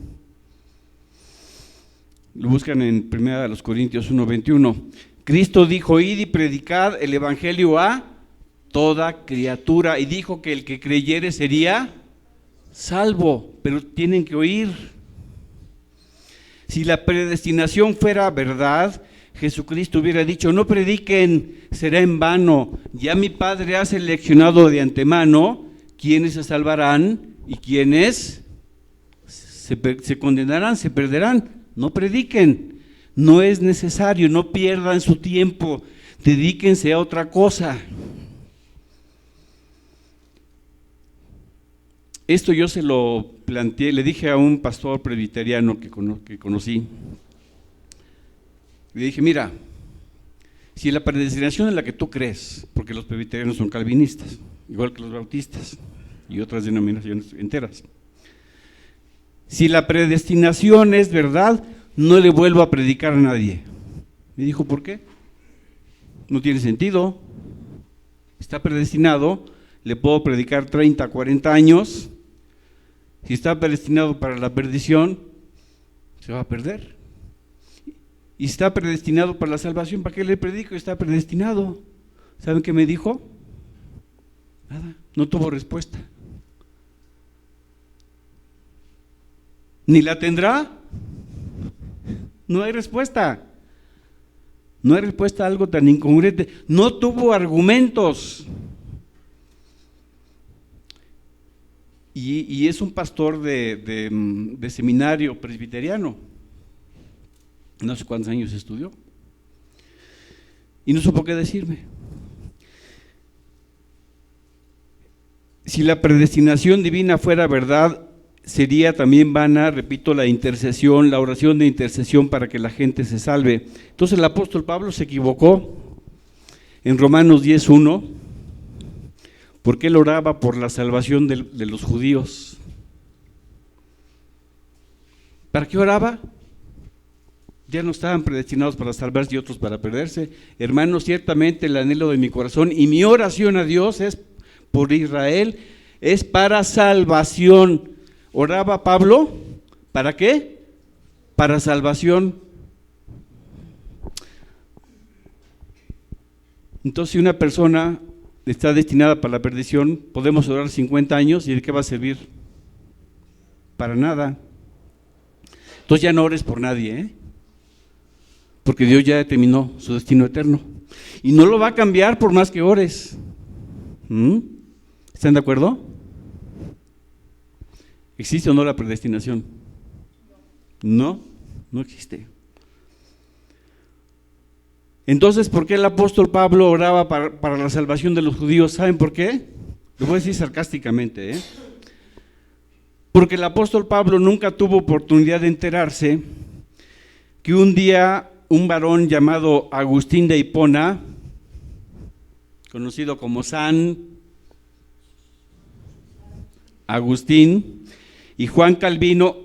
Lo buscan en 1 Corintios 1:21. Cristo dijo, id y predicad el evangelio a toda criatura, y dijo que el que creyere sería salvo, pero tienen que oír. Si la predestinación fuera verdad, Jesucristo hubiera dicho, no prediquen, será en vano, ya mi Padre ha seleccionado de antemano quiénes se salvarán y quiénes se condenarán, se perderán. No prediquen, no es necesario, no pierdan su tiempo, dedíquense a otra cosa. Esto yo se lo planteé, le dije a un pastor presbiteriano que conocí. Le dije, mira, si la predestinación en la que tú crees, porque los presbiterianos son calvinistas, igual que los bautistas y otras denominaciones enteras, si la predestinación es verdad, no le vuelvo a predicar a nadie. Me dijo, ¿por qué? No tiene sentido. Está predestinado, le puedo predicar 30, 40 años. Si está predestinado para la perdición, se va a perder. Y está predestinado para la salvación, ¿para qué le predico? Está predestinado. ¿Saben qué me dijo? Nada, no tuvo respuesta. ¿Ni la tendrá? No hay respuesta. No hay respuesta a algo tan incongruente. No tuvo argumentos. Y es un pastor de seminario presbiteriano. No sé cuántos años estudió. Y no supo qué decirme. Si la predestinación divina fuera verdad, sería también vana, repito, la intercesión, la oración de intercesión para que la gente se salve. Entonces el apóstol Pablo se equivocó en Romanos 10:1, porque él oraba por la salvación de los judíos. ¿Para qué oraba? Ya no estaban predestinados para salvarse y otros para perderse. Hermanos, ciertamente el anhelo de mi corazón y mi oración a Dios es por Israel, es para salvación. ¿Oraba Pablo? ¿Para qué? Para salvación. Entonces, si una persona está destinada para la perdición, podemos orar 50 años y ¿de qué va a servir? Para nada. Entonces ya no ores por nadie, porque Dios ya determinó su destino eterno. Y no lo va a cambiar por más que ores. ¿Están de acuerdo? ¿Existe o no la predestinación? No, no existe. Entonces, ¿por qué el apóstol Pablo oraba para la salvación de los judíos? ¿Saben por qué? Lo voy a decir sarcásticamente, Porque el apóstol Pablo nunca tuvo oportunidad de enterarse que un día un varón llamado Agustín de Hipona, conocido como San Agustín, y Juan Calvino,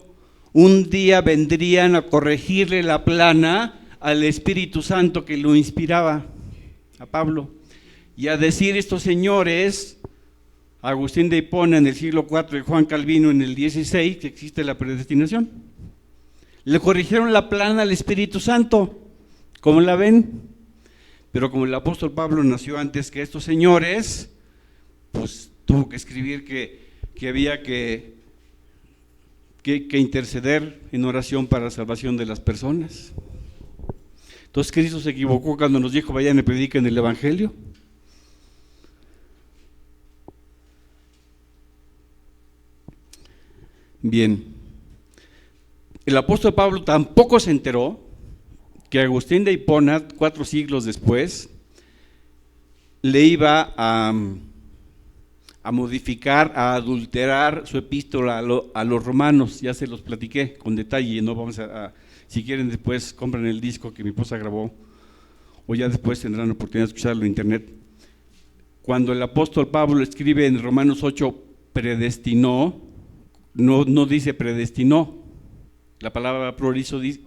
un día vendrían a corregirle la plana al Espíritu Santo que lo inspiraba a Pablo, y a decir estos señores, Agustín de Hipona en el siglo IV y Juan Calvino en el XVI, que existe la predestinación. Le corrigieron la plana al Espíritu Santo, ¿cómo la ven? Pero como el apóstol Pablo nació antes que estos señores, pues tuvo que escribir que había que interceder en oración para la salvación de las personas. Entonces, Cristo se equivocó cuando nos dijo, vayan y prediquen el Evangelio. Bien, el apóstol Pablo tampoco se enteró que Agustín de Hipona, 4 siglos después, le iba a modificar, a adulterar su epístola a los romanos. Ya se los platiqué con detalle, no vamos si quieren después compren el disco que mi esposa grabó, o ya después tendrán la oportunidad de escucharlo en internet. Cuando el apóstol Pablo escribe en Romanos 8, predestinó, no dice predestinó, la palabra prorizo dice,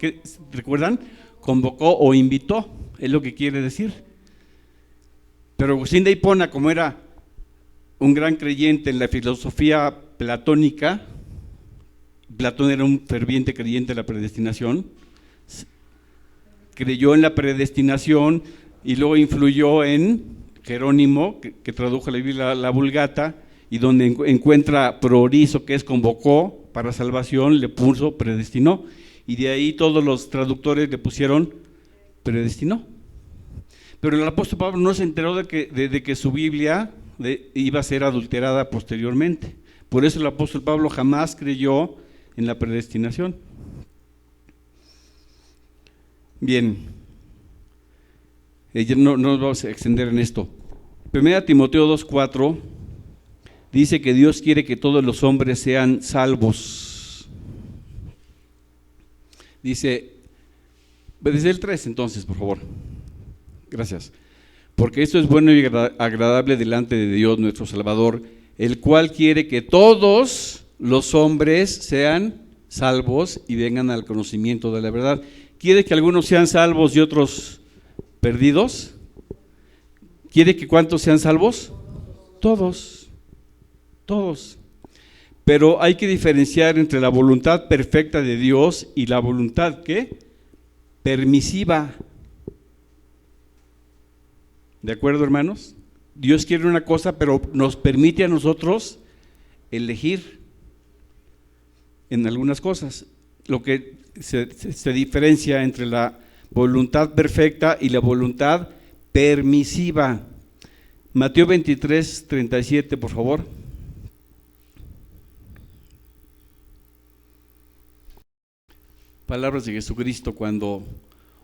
¿recuerdan? Convocó o invitó, es lo que quiere decir. Pero Agustín de Hipona, como era un gran creyente en la filosofía platónica, Platón era un ferviente creyente de la predestinación, creyó en la predestinación y luego influyó en Jerónimo, que tradujo la Biblia, la Vulgata, y donde encuentra prorizo, que es convocó para salvación, le puso predestinó, y de ahí todos los traductores le pusieron predestinó. Pero el apóstol Pablo no se enteró de que su Biblia iba a ser adulterada posteriormente. Por eso el apóstol Pablo jamás creyó en la predestinación. Bien, no nos vamos a extender en esto. 1 Timoteo 2:4 dice que Dios quiere que todos los hombres sean salvos. Dice, desde el 3 entonces, por favor. Gracias. Porque esto es bueno y agradable delante de Dios nuestro Salvador, el cual quiere que todos los hombres sean salvos y vengan al conocimiento de la verdad. ¿Quiere que algunos sean salvos y otros perdidos? ¿Quiere que cuántos sean salvos? Todos. Todos. Pero hay que diferenciar entre la voluntad perfecta de Dios y la voluntad, ¿qué? Permisiva. ¿De acuerdo, hermanos? Dios quiere una cosa, pero nos permite a nosotros elegir en algunas cosas. Lo que se diferencia entre la voluntad perfecta y la voluntad permisiva. Mateo 23:37, por favor. Palabras de Jesucristo cuando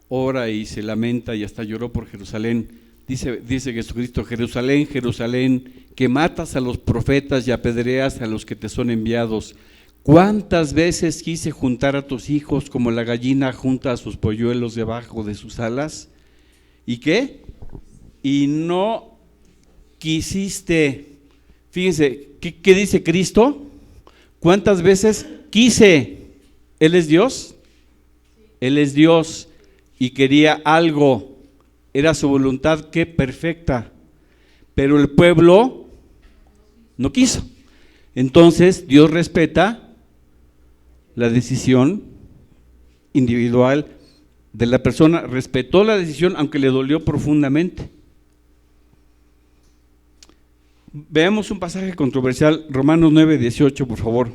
ora y se lamenta y hasta lloró por Jerusalén. Dice Jesucristo: Jerusalén, Jerusalén, que matas a los profetas y apedreas a los que te son enviados. ¿Cuántas veces quise juntar a tus hijos como la gallina junta a sus polluelos debajo de sus alas? ¿Y qué? Y no quisiste. Fíjense, ¿qué dice Cristo? ¿Cuántas veces quise? ¿Él es Dios? Él es Dios y quería algo, era su voluntad que perfecta, pero el pueblo no quiso. Entonces Dios respeta la decisión individual de la persona, respetó la decisión aunque le dolió profundamente. Veamos un pasaje controversial, Romanos 9:18, por favor.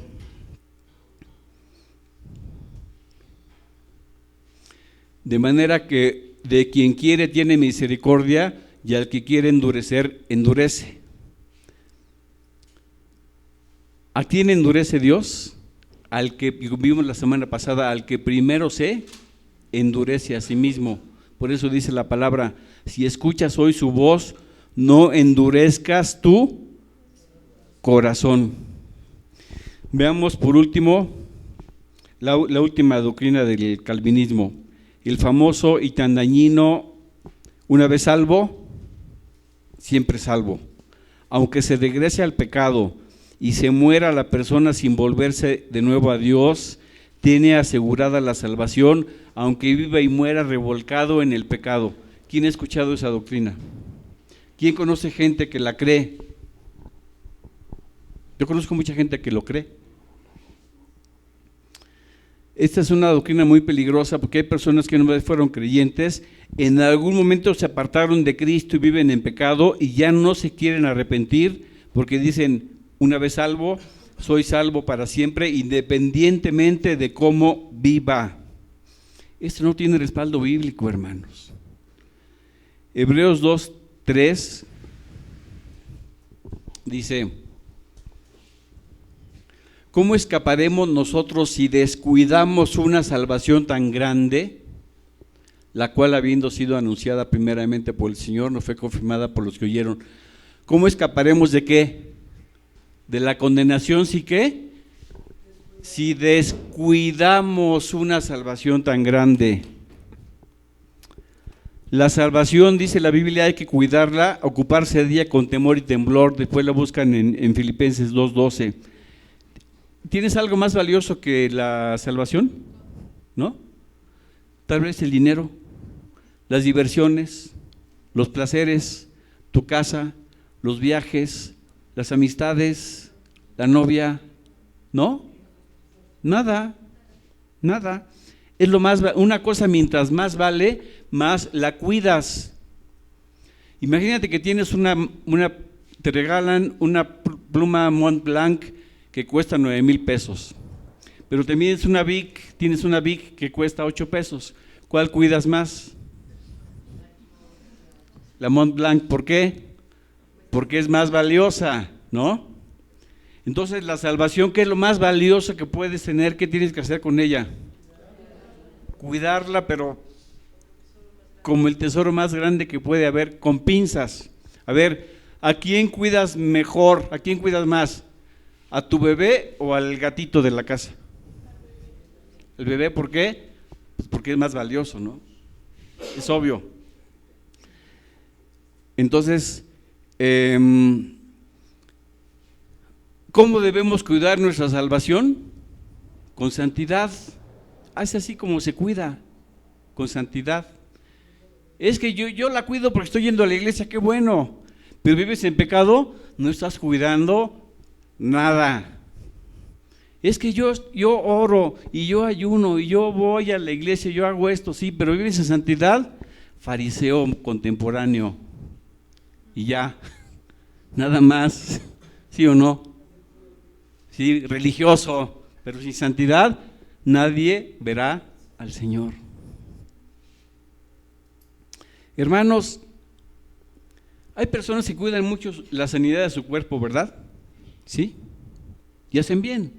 De manera que de quien quiere tiene misericordia y al que quiere endurecer, endurece. ¿A quién endurece Dios? Al que vimos la semana pasada, al que primero se endurece a sí mismo. Por eso dice la palabra, si escuchas hoy su voz, no endurezcas tu corazón. Veamos por último la última doctrina del calvinismo, el famoso y tan dañino, una vez salvo, siempre salvo. Aunque se regrese al pecado y se muera la persona sin volverse de nuevo a Dios, tiene asegurada la salvación, aunque viva y muera revolcado en el pecado. ¿Quién ha escuchado esa doctrina? ¿Quién conoce gente que la cree? Yo conozco mucha gente que lo cree. Esta es una doctrina muy peligrosa porque hay personas que no fueron creyentes, en algún momento se apartaron de Cristo y viven en pecado y ya no se quieren arrepentir porque dicen, una vez salvo, soy salvo para siempre, independientemente de cómo viva. Esto no tiene respaldo bíblico, hermanos. Hebreos 2:3 dice, ¿cómo escaparemos nosotros si descuidamos una salvación tan grande, la cual habiendo sido anunciada primeramente por el Señor, no fue confirmada por los que oyeron? ¿Cómo escaparemos de qué? De la condenación, ¿sí qué? Si descuidamos una salvación tan grande. La salvación, dice la Biblia, hay que cuidarla, ocuparse de ella con temor y temblor. Después la buscan en Filipenses 2:12. ¿Tienes algo más valioso que la salvación? ¿No? Tal vez el dinero, las diversiones, los placeres, tu casa, los viajes, las amistades, la novia, ¿no? Nada. Es lo más, una cosa mientras más vale, más la cuidas. Imagínate que tienes te regalan una pluma Mont Blanc que cuesta 9,000 pesos, pero tienes una Bic que cuesta 8 pesos. ¿Cuál cuidas más? La Mont Blanc. ¿Por qué? Porque es más valiosa, ¿no? Entonces la salvación, ¿qué es lo más valioso que puedes tener? ¿Qué tienes que hacer con ella? Cuidarla, pero como el tesoro más grande que puede haber, con pinzas. A ver, ¿a quién cuidas mejor? ¿A quién cuidas más? ¿A tu bebé o al gatito de la casa? ¿El bebé por qué? Pues porque es más valioso, ¿no? Es obvio. Entonces, ¿cómo debemos cuidar nuestra salvación? Con santidad. Es así como se cuida, con santidad. Es que yo la cuido porque estoy yendo a la iglesia, qué bueno. Pero vives en pecado, no estás cuidando nada. Es que yo oro y yo ayuno y yo voy a la iglesia, yo hago esto, sí, pero vives en santidad, fariseo contemporáneo. Y ya, nada más, ¿sí o no? Sí, religioso, pero sin santidad nadie verá al Señor. Hermanos, hay personas que cuidan mucho la sanidad de su cuerpo, ¿verdad? ¿Sí? Y hacen bien.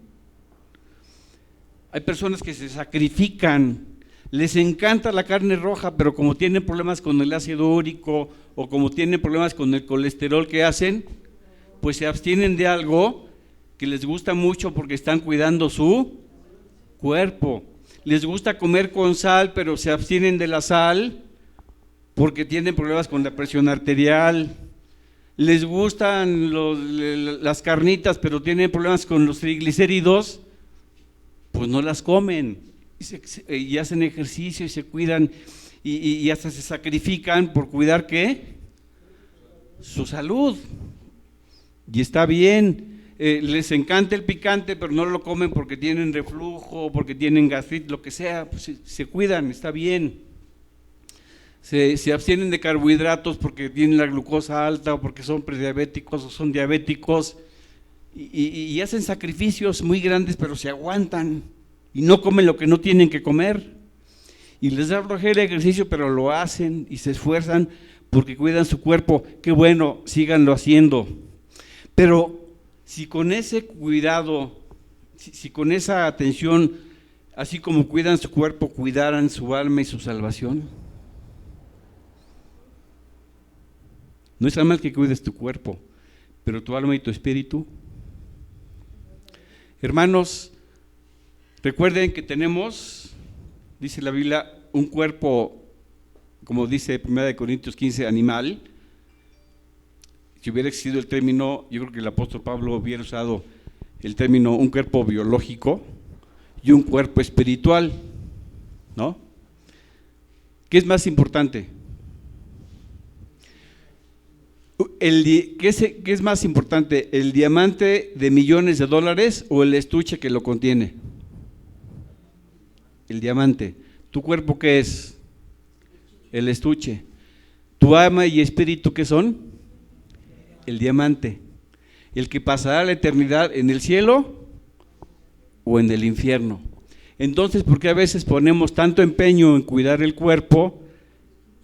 Hay personas que se sacrifican, les encanta la carne roja, pero como tienen problemas con el ácido úrico o como tienen problemas con el colesterol, ¿qué hacen? Pues se abstienen de algo que les gusta mucho porque están cuidando su cuerpo. Les gusta comer con sal, pero se abstienen de la sal porque tienen problemas con la presión arterial. Les gustan las carnitas, pero tienen problemas con los triglicéridos, pues no las comen. y hacen ejercicio y se cuidan y hasta se sacrifican por cuidar ¿qué? Su salud. Y está bien, les encanta el picante, pero no lo comen porque tienen reflujo, porque tienen gastritis, lo que sea, pues se cuidan, está bien. Se abstienen de carbohidratos porque tienen la glucosa alta o porque son prediabéticos o son diabéticos y hacen sacrificios muy grandes, pero se aguantan y no comen lo que no tienen que comer. Y les da flojera el ejercicio, pero lo hacen y se esfuerzan porque cuidan su cuerpo. Qué bueno, síganlo haciendo. Pero si con ese cuidado, si con esa atención, así como cuidan su cuerpo, cuidaran su alma y su salvación. No está mal que cuides tu cuerpo, pero tu alma y tu espíritu. Hermanos, recuerden que tenemos, dice la Biblia, un cuerpo, como dice 1 Corintios 15, animal. Si hubiera existido el término, yo creo que el apóstol Pablo hubiera usado el término un cuerpo biológico y un cuerpo espiritual, ¿no? ¿Qué es más importante? ¿Qué es más importante, el diamante de millones de dólares o el estuche que lo contiene? El diamante. ¿Tu cuerpo qué es? El estuche. ¿Tu alma y espíritu qué son? El diamante. El que pasará la eternidad en el cielo o en el infierno. Entonces, ¿por qué a veces ponemos tanto empeño en cuidar el cuerpo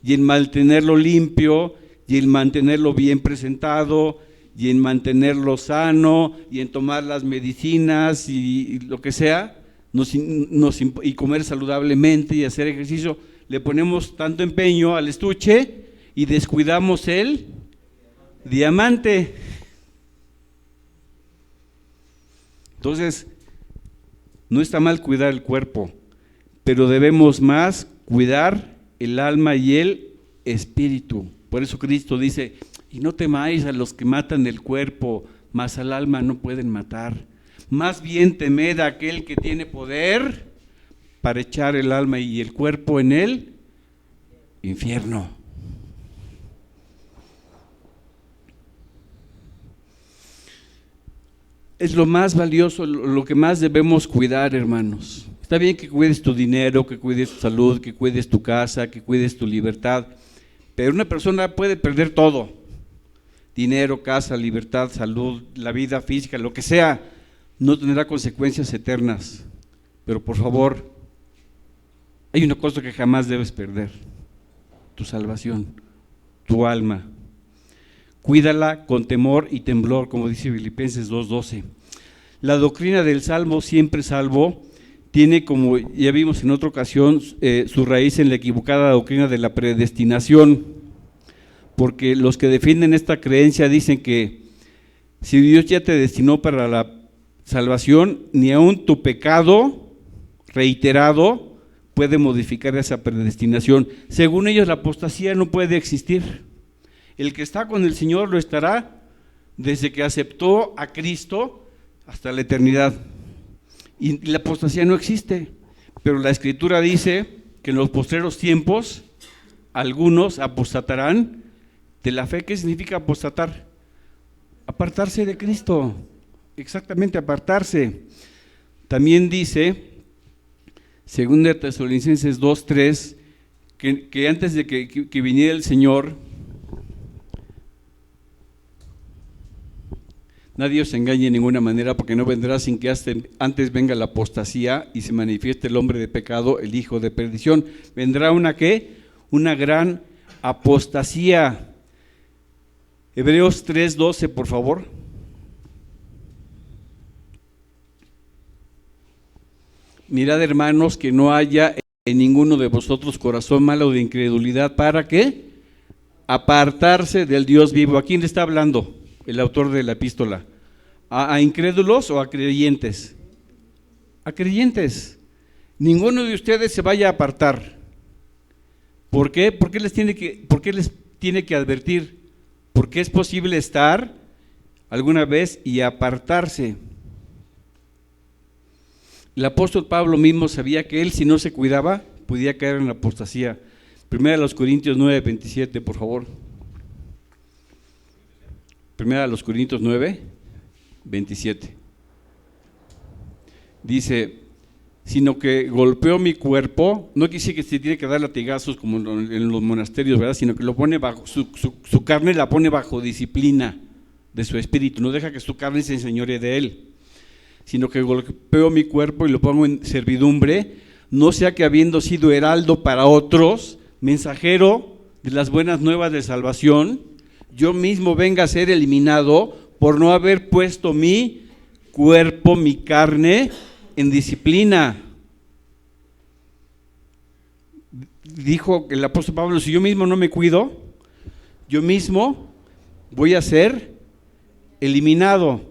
y en mantenerlo limpio y en mantenerlo bien presentado y en mantenerlo sano y en tomar las medicinas y lo que sea y comer saludablemente y hacer ejercicio? Le ponemos tanto empeño al estuche y descuidamos el diamante. Entonces, no está mal cuidar el cuerpo, pero debemos más cuidar el alma y el espíritu. Por eso Cristo dice, y no temáis a los que matan el cuerpo, mas al alma no pueden matar. Más bien temed a aquel que tiene poder para echar el alma y el cuerpo en el infierno. Es lo más valioso, lo que más debemos cuidar, hermanos. Está bien que cuides tu dinero, que cuides tu salud, que cuides tu casa, que cuides tu libertad, pero una persona puede perder todo: dinero, casa, libertad, salud, la vida física, lo que sea. No tendrá consecuencias eternas, pero por favor, hay una cosa que jamás debes perder: tu salvación, tu alma. Cuídala con temor y temblor, como dice Filipenses 2:12. La doctrina del salvo siempre salvo tiene, como ya vimos en otra ocasión, su raíz en la equivocada doctrina de la predestinación, porque los que defienden esta creencia dicen que si Dios ya te destinó para la salvación, ni aun tu pecado reiterado puede modificar esa predestinación. Según ellos, la apostasía no puede existir. El que está con el Señor lo estará desde que aceptó a Cristo hasta la eternidad. Y la apostasía no existe, pero la Escritura dice que en los postreros tiempos algunos apostatarán de la fe. ¿Qué significa apostatar? Apartarse de Cristo, exactamente, apartarse. También dice, 2 Tesalonicenses 2:3, que antes de que viniera el Señor, nadie os engañe de ninguna manera, porque no vendrá sin que antes venga la apostasía y se manifieste el hombre de pecado, el hijo de perdición. Vendrá una ¿qué? Una gran apostasía. Hebreos 3:12, por favor. Mirad, hermanos, que no haya en ninguno de vosotros corazón malo de incredulidad, ¿para qué? Apartarse del Dios vivo. ¿A quién le está hablando el autor de la epístola? ¿A incrédulos o a creyentes? A creyentes. Ninguno de ustedes se vaya a apartar. ¿Por qué? ¿Por qué les tiene que advertir? Porque es posible estar alguna vez y apartarse. El apóstol Pablo mismo sabía que él, si no se cuidaba, podía caer en la apostasía. Primera a los Corintios 9:27, por favor. Primera a los Corintios 9:27. Dice, sino que golpeó mi cuerpo, no quise que se tiene que dar latigazos como en los monasterios, ¿verdad? Sino que lo pone bajo, su carne la pone bajo disciplina de su espíritu, no deja que su carne se enseñoree de él, sino que golpeo mi cuerpo y lo pongo en servidumbre, no sea que habiendo sido heraldo para otros, mensajero de las buenas nuevas de salvación, yo mismo venga a ser eliminado por no haber puesto mi cuerpo, mi carne, en disciplina. Dijo el apóstol Pablo, si yo mismo no me cuido, yo mismo voy a ser eliminado,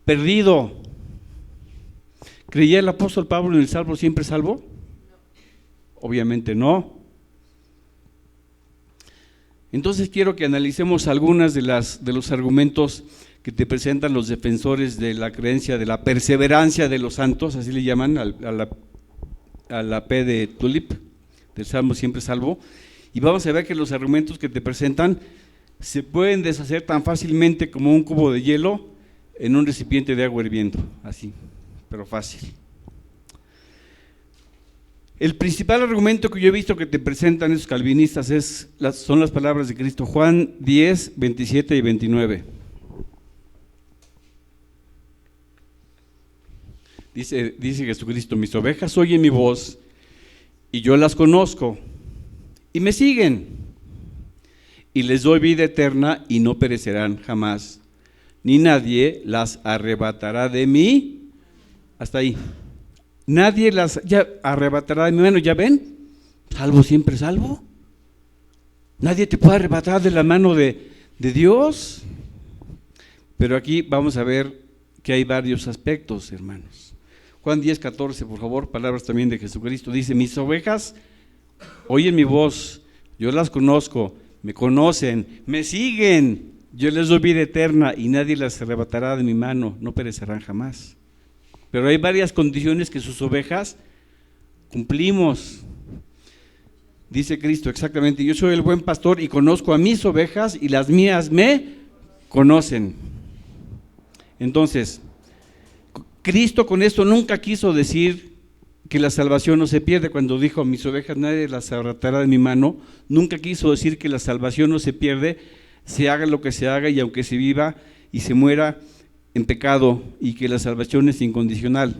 perdido. ¿Creía el apóstol Pablo en el salvo siempre salvo? Obviamente no. Entonces quiero que analicemos algunas de los argumentos que te presentan los defensores de la creencia de la perseverancia de los santos, así le llaman a la P de Tulip, del salvo siempre salvo, y vamos a ver que los argumentos que te presentan se pueden deshacer tan fácilmente como un cubo de hielo en un recipiente de agua hirviendo, así, pero fácil. El principal argumento que yo he visto que te presentan esos calvinistas son las palabras de Cristo, Juan 10, 27 y 29. Dice Jesucristo, mis ovejas oyen mi voz y yo las conozco y me siguen y les doy vida eterna y no perecerán jamás, ni nadie las arrebatará de mí. Hasta ahí. Nadie las arrebatará de mi mano. ¿Ya ven? Salvo siempre salvo. Nadie te puede arrebatar de la mano de Dios. Pero aquí vamos a ver que hay varios aspectos, hermanos. Juan 10, 14, por favor, palabras también de Jesucristo. Dice, mis ovejas oyen mi voz, yo las conozco, me conocen, me siguen, yo les doy vida eterna y nadie las arrebatará de mi mano, no perecerán jamás. Pero hay varias condiciones que sus ovejas cumplimos. Dice Cristo exactamente, yo soy el buen pastor y conozco a mis ovejas y las mías me conocen. Entonces, Cristo con esto nunca quiso decir que la salvación no se pierde. Cuando dijo, mis ovejas nadie las arrebatará de mi mano, nunca quiso decir que la salvación no se pierde, se haga lo que se haga y aunque se viva y se muera en pecado, y que la salvación es incondicional.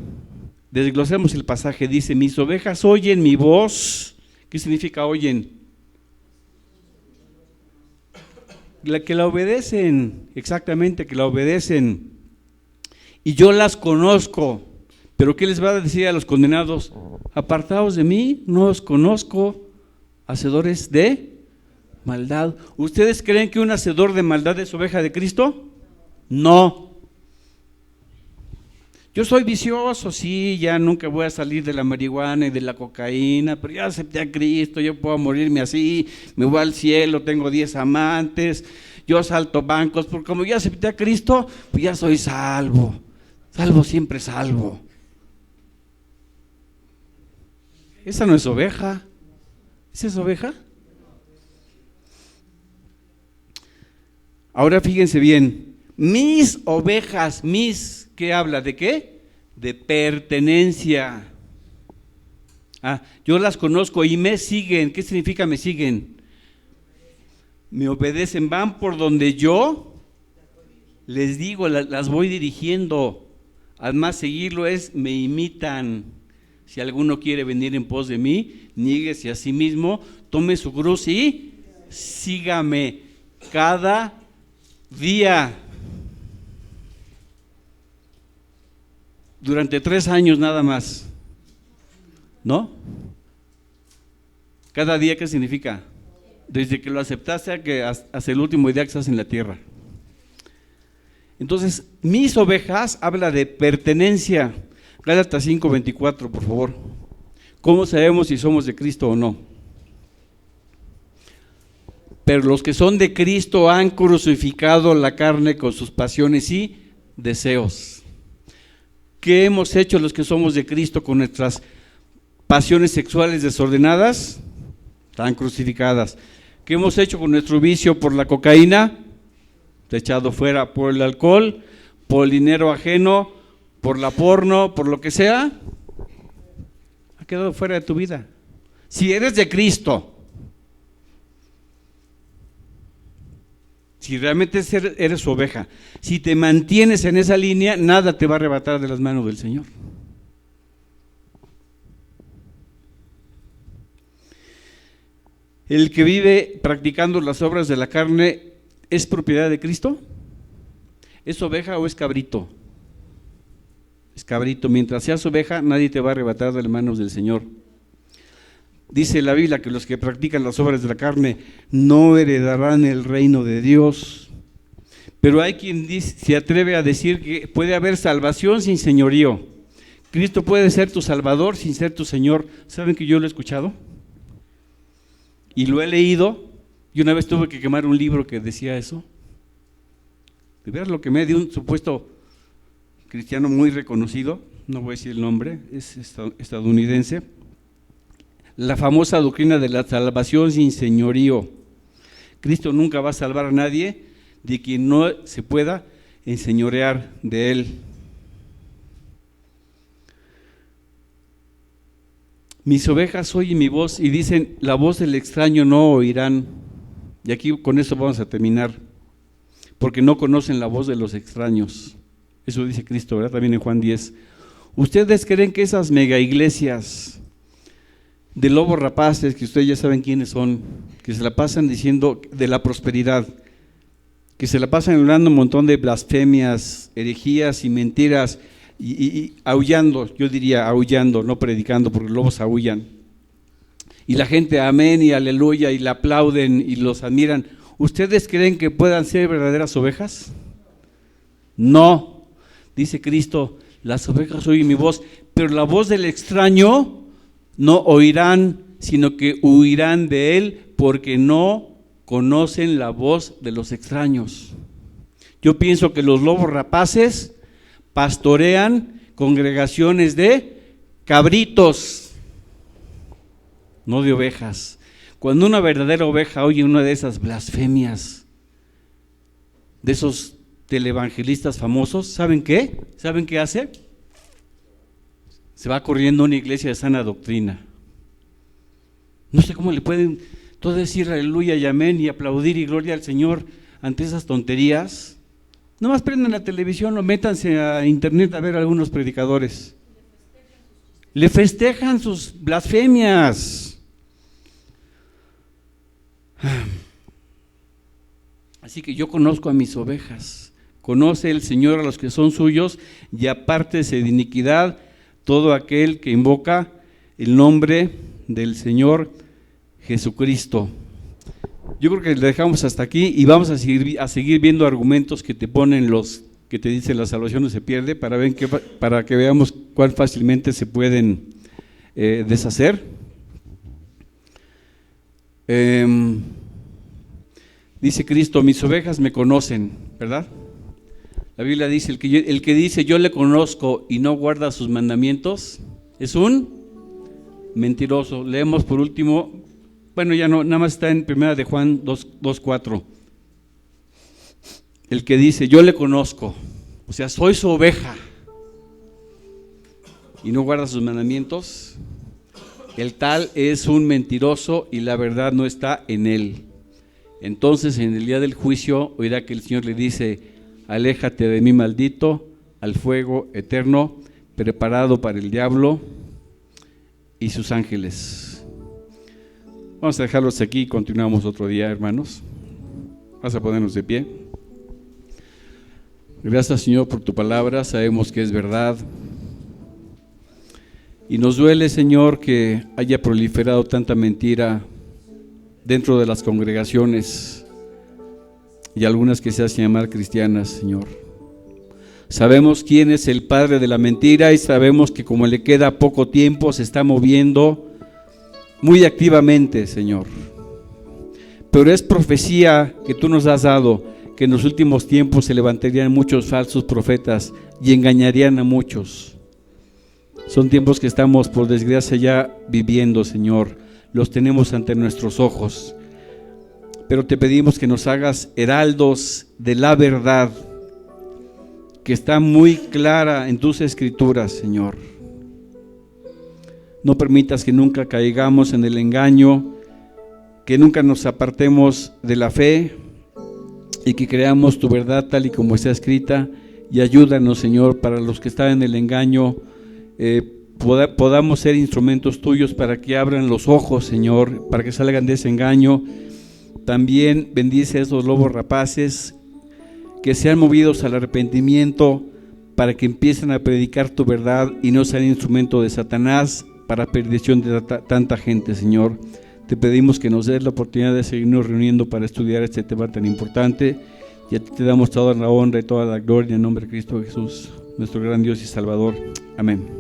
Desglosemos el pasaje, dice, mis ovejas oyen mi voz. ¿Qué significa oyen? Que la obedecen, exactamente, que la obedecen. Y yo las conozco. Pero ¿qué les va a decir a los condenados? Apartaos de mí, no os conozco, hacedores de maldad. ¿Ustedes creen que un hacedor de maldad es oveja de Cristo? No. Yo soy vicioso, sí, ya nunca voy a salir de la marihuana y de la cocaína, pero ya acepté a Cristo, yo puedo morirme así, me voy al cielo, tengo 10 amantes, yo asalto bancos, porque como ya acepté a Cristo, pues ya soy salvo, salvo siempre salvo. Esa no es oveja. ¿Esa es oveja? Ahora fíjense bien, mis ovejas, ¿qué habla? ¿De qué? De pertenencia. Yo las conozco y me siguen. ¿Qué significa me siguen? Me obedecen, van por donde yo les digo, las voy dirigiendo. Además, seguirlo es, me imitan. Si alguno quiere venir en pos de mí, niéguese a sí mismo, tome su cruz y sígame cada día. Durante 3 años nada más, ¿no? Cada día, ¿qué significa? Desde que lo aceptaste hasta el último día que estás en la tierra. Entonces, mis ovejas habla de pertenencia. Gálatas 5:24, por favor. ¿Cómo sabemos si somos de Cristo o no? Pero los que son de Cristo han crucificado la carne con sus pasiones y deseos. ¿Qué hemos hecho los que somos de Cristo con nuestras pasiones sexuales desordenadas? Están crucificadas. ¿Qué hemos hecho con nuestro vicio por la cocaína? Echado fuera. Por el alcohol, por el dinero ajeno, por la porno, por lo que sea, ha quedado fuera de tu vida. Si eres de Cristo, si realmente eres su oveja, si te mantienes en esa línea, nada te va a arrebatar de las manos del Señor. ¿El que vive practicando las obras de la carne es propiedad de Cristo? ¿Es oveja o es cabrito? Es cabrito. Mientras seas oveja, nadie te va a arrebatar de las manos del Señor. Dice la Biblia que los que practican las obras de la carne no heredarán el reino de Dios. Pero hay quien se atreve a decir que puede haber salvación sin señorío. Cristo puede ser tu Salvador sin ser tu Señor. ¿Saben que yo lo he escuchado? Y lo he leído. Y una vez tuve que quemar un libro que decía eso. De ver lo que me dio un supuesto cristiano muy reconocido, no voy a decir el nombre, es estadounidense. La famosa doctrina de la salvación sin señorío. Cristo nunca va a salvar a nadie de quien no se pueda enseñorear de él. Mis ovejas oyen mi voz y dicen, la voz del extraño no oirán. Y aquí con eso vamos a terminar, porque no conocen la voz de los extraños. Eso dice Cristo, ¿verdad? También en Juan 10. ¿Ustedes creen que esas mega iglesias de lobos rapaces, que ustedes ya saben quiénes son, que se la pasan diciendo de la prosperidad, que se la pasan hablando un montón de blasfemias, herejías y mentiras, y aullando, yo diría aullando, no predicando, porque los lobos aullan, y la gente amén y aleluya, y la aplauden y los admiran? ¿Ustedes creen que puedan ser verdaderas ovejas? No, dice Cristo, las ovejas oyen mi voz, pero la voz del extraño no oirán, sino que huirán de él, porque no conocen la voz de los extraños. Yo pienso que los lobos rapaces pastorean congregaciones de cabritos, no de ovejas. Cuando una verdadera oveja oye una de esas blasfemias, de esos televangelistas famosos, ¿saben qué? ¿Saben qué hace? Se va corriendo a una iglesia de sana doctrina. No sé cómo le pueden todos decir aleluya y amén y aplaudir y gloria al Señor ante esas tonterías. Nomás prendan la televisión o métanse a internet a ver a algunos predicadores. Le festejan sus blasfemias. Así que yo conozco a mis ovejas. Conoce el Señor a los que son suyos, y apártese de iniquidad todo aquel que invoca el nombre del Señor Jesucristo. Yo creo que le dejamos hasta aquí y vamos a seguir viendo argumentos que te ponen los que te dicen la salvación no se pierde, para que veamos cuán fácilmente se pueden deshacer. Dice Cristo, mis ovejas me conocen, ¿verdad? La Biblia dice, el que dice yo le conozco y no guarda sus mandamientos, es un mentiroso. Leemos por último, bueno ya no, nada más está en 1 de Juan 2:4. El que dice yo le conozco, o sea soy su oveja, y no guarda sus mandamientos, el tal es un mentiroso y la verdad no está en él. Entonces en el día del juicio oirá que el Señor le dice, aléjate de mí, maldito, al fuego eterno preparado para el diablo y sus ángeles. Vamos a dejarlos aquí y continuamos otro día, hermanos. Vamos a ponernos de pie. Gracias, Señor, por tu palabra. Sabemos que es verdad. Y nos duele, Señor, que haya proliferado tanta mentira dentro de las congregaciones y algunas que se hacen llamar cristianas, Señor. Sabemos quién es el padre de la mentira y sabemos que como le queda poco tiempo se está moviendo muy activamente, Señor. Pero es profecía que tú nos has dado que en los últimos tiempos se levantarían muchos falsos profetas y engañarían a muchos. Son tiempos que estamos, por desgracia, ya viviendo, Señor. Los tenemos ante nuestros ojos. Pero te pedimos que nos hagas heraldos de la verdad, que está muy clara en tus escrituras, Señor. No permitas que nunca caigamos en el engaño, que nunca nos apartemos de la fe y que creamos tu verdad tal y como está escrita. Y ayúdanos, Señor, para los que están en el engaño, podamos ser instrumentos tuyos para que abran los ojos, Señor, para que salgan de ese engaño. También bendice a esos lobos rapaces que sean movidos al arrepentimiento para que empiecen a predicar tu verdad y no sean instrumento de Satanás para perdición de tanta gente, Señor. Te pedimos que nos des la oportunidad de seguirnos reuniendo para estudiar este tema tan importante, y a ti te damos toda la honra y toda la gloria en el nombre de Cristo Jesús, nuestro gran Dios y Salvador. Amén.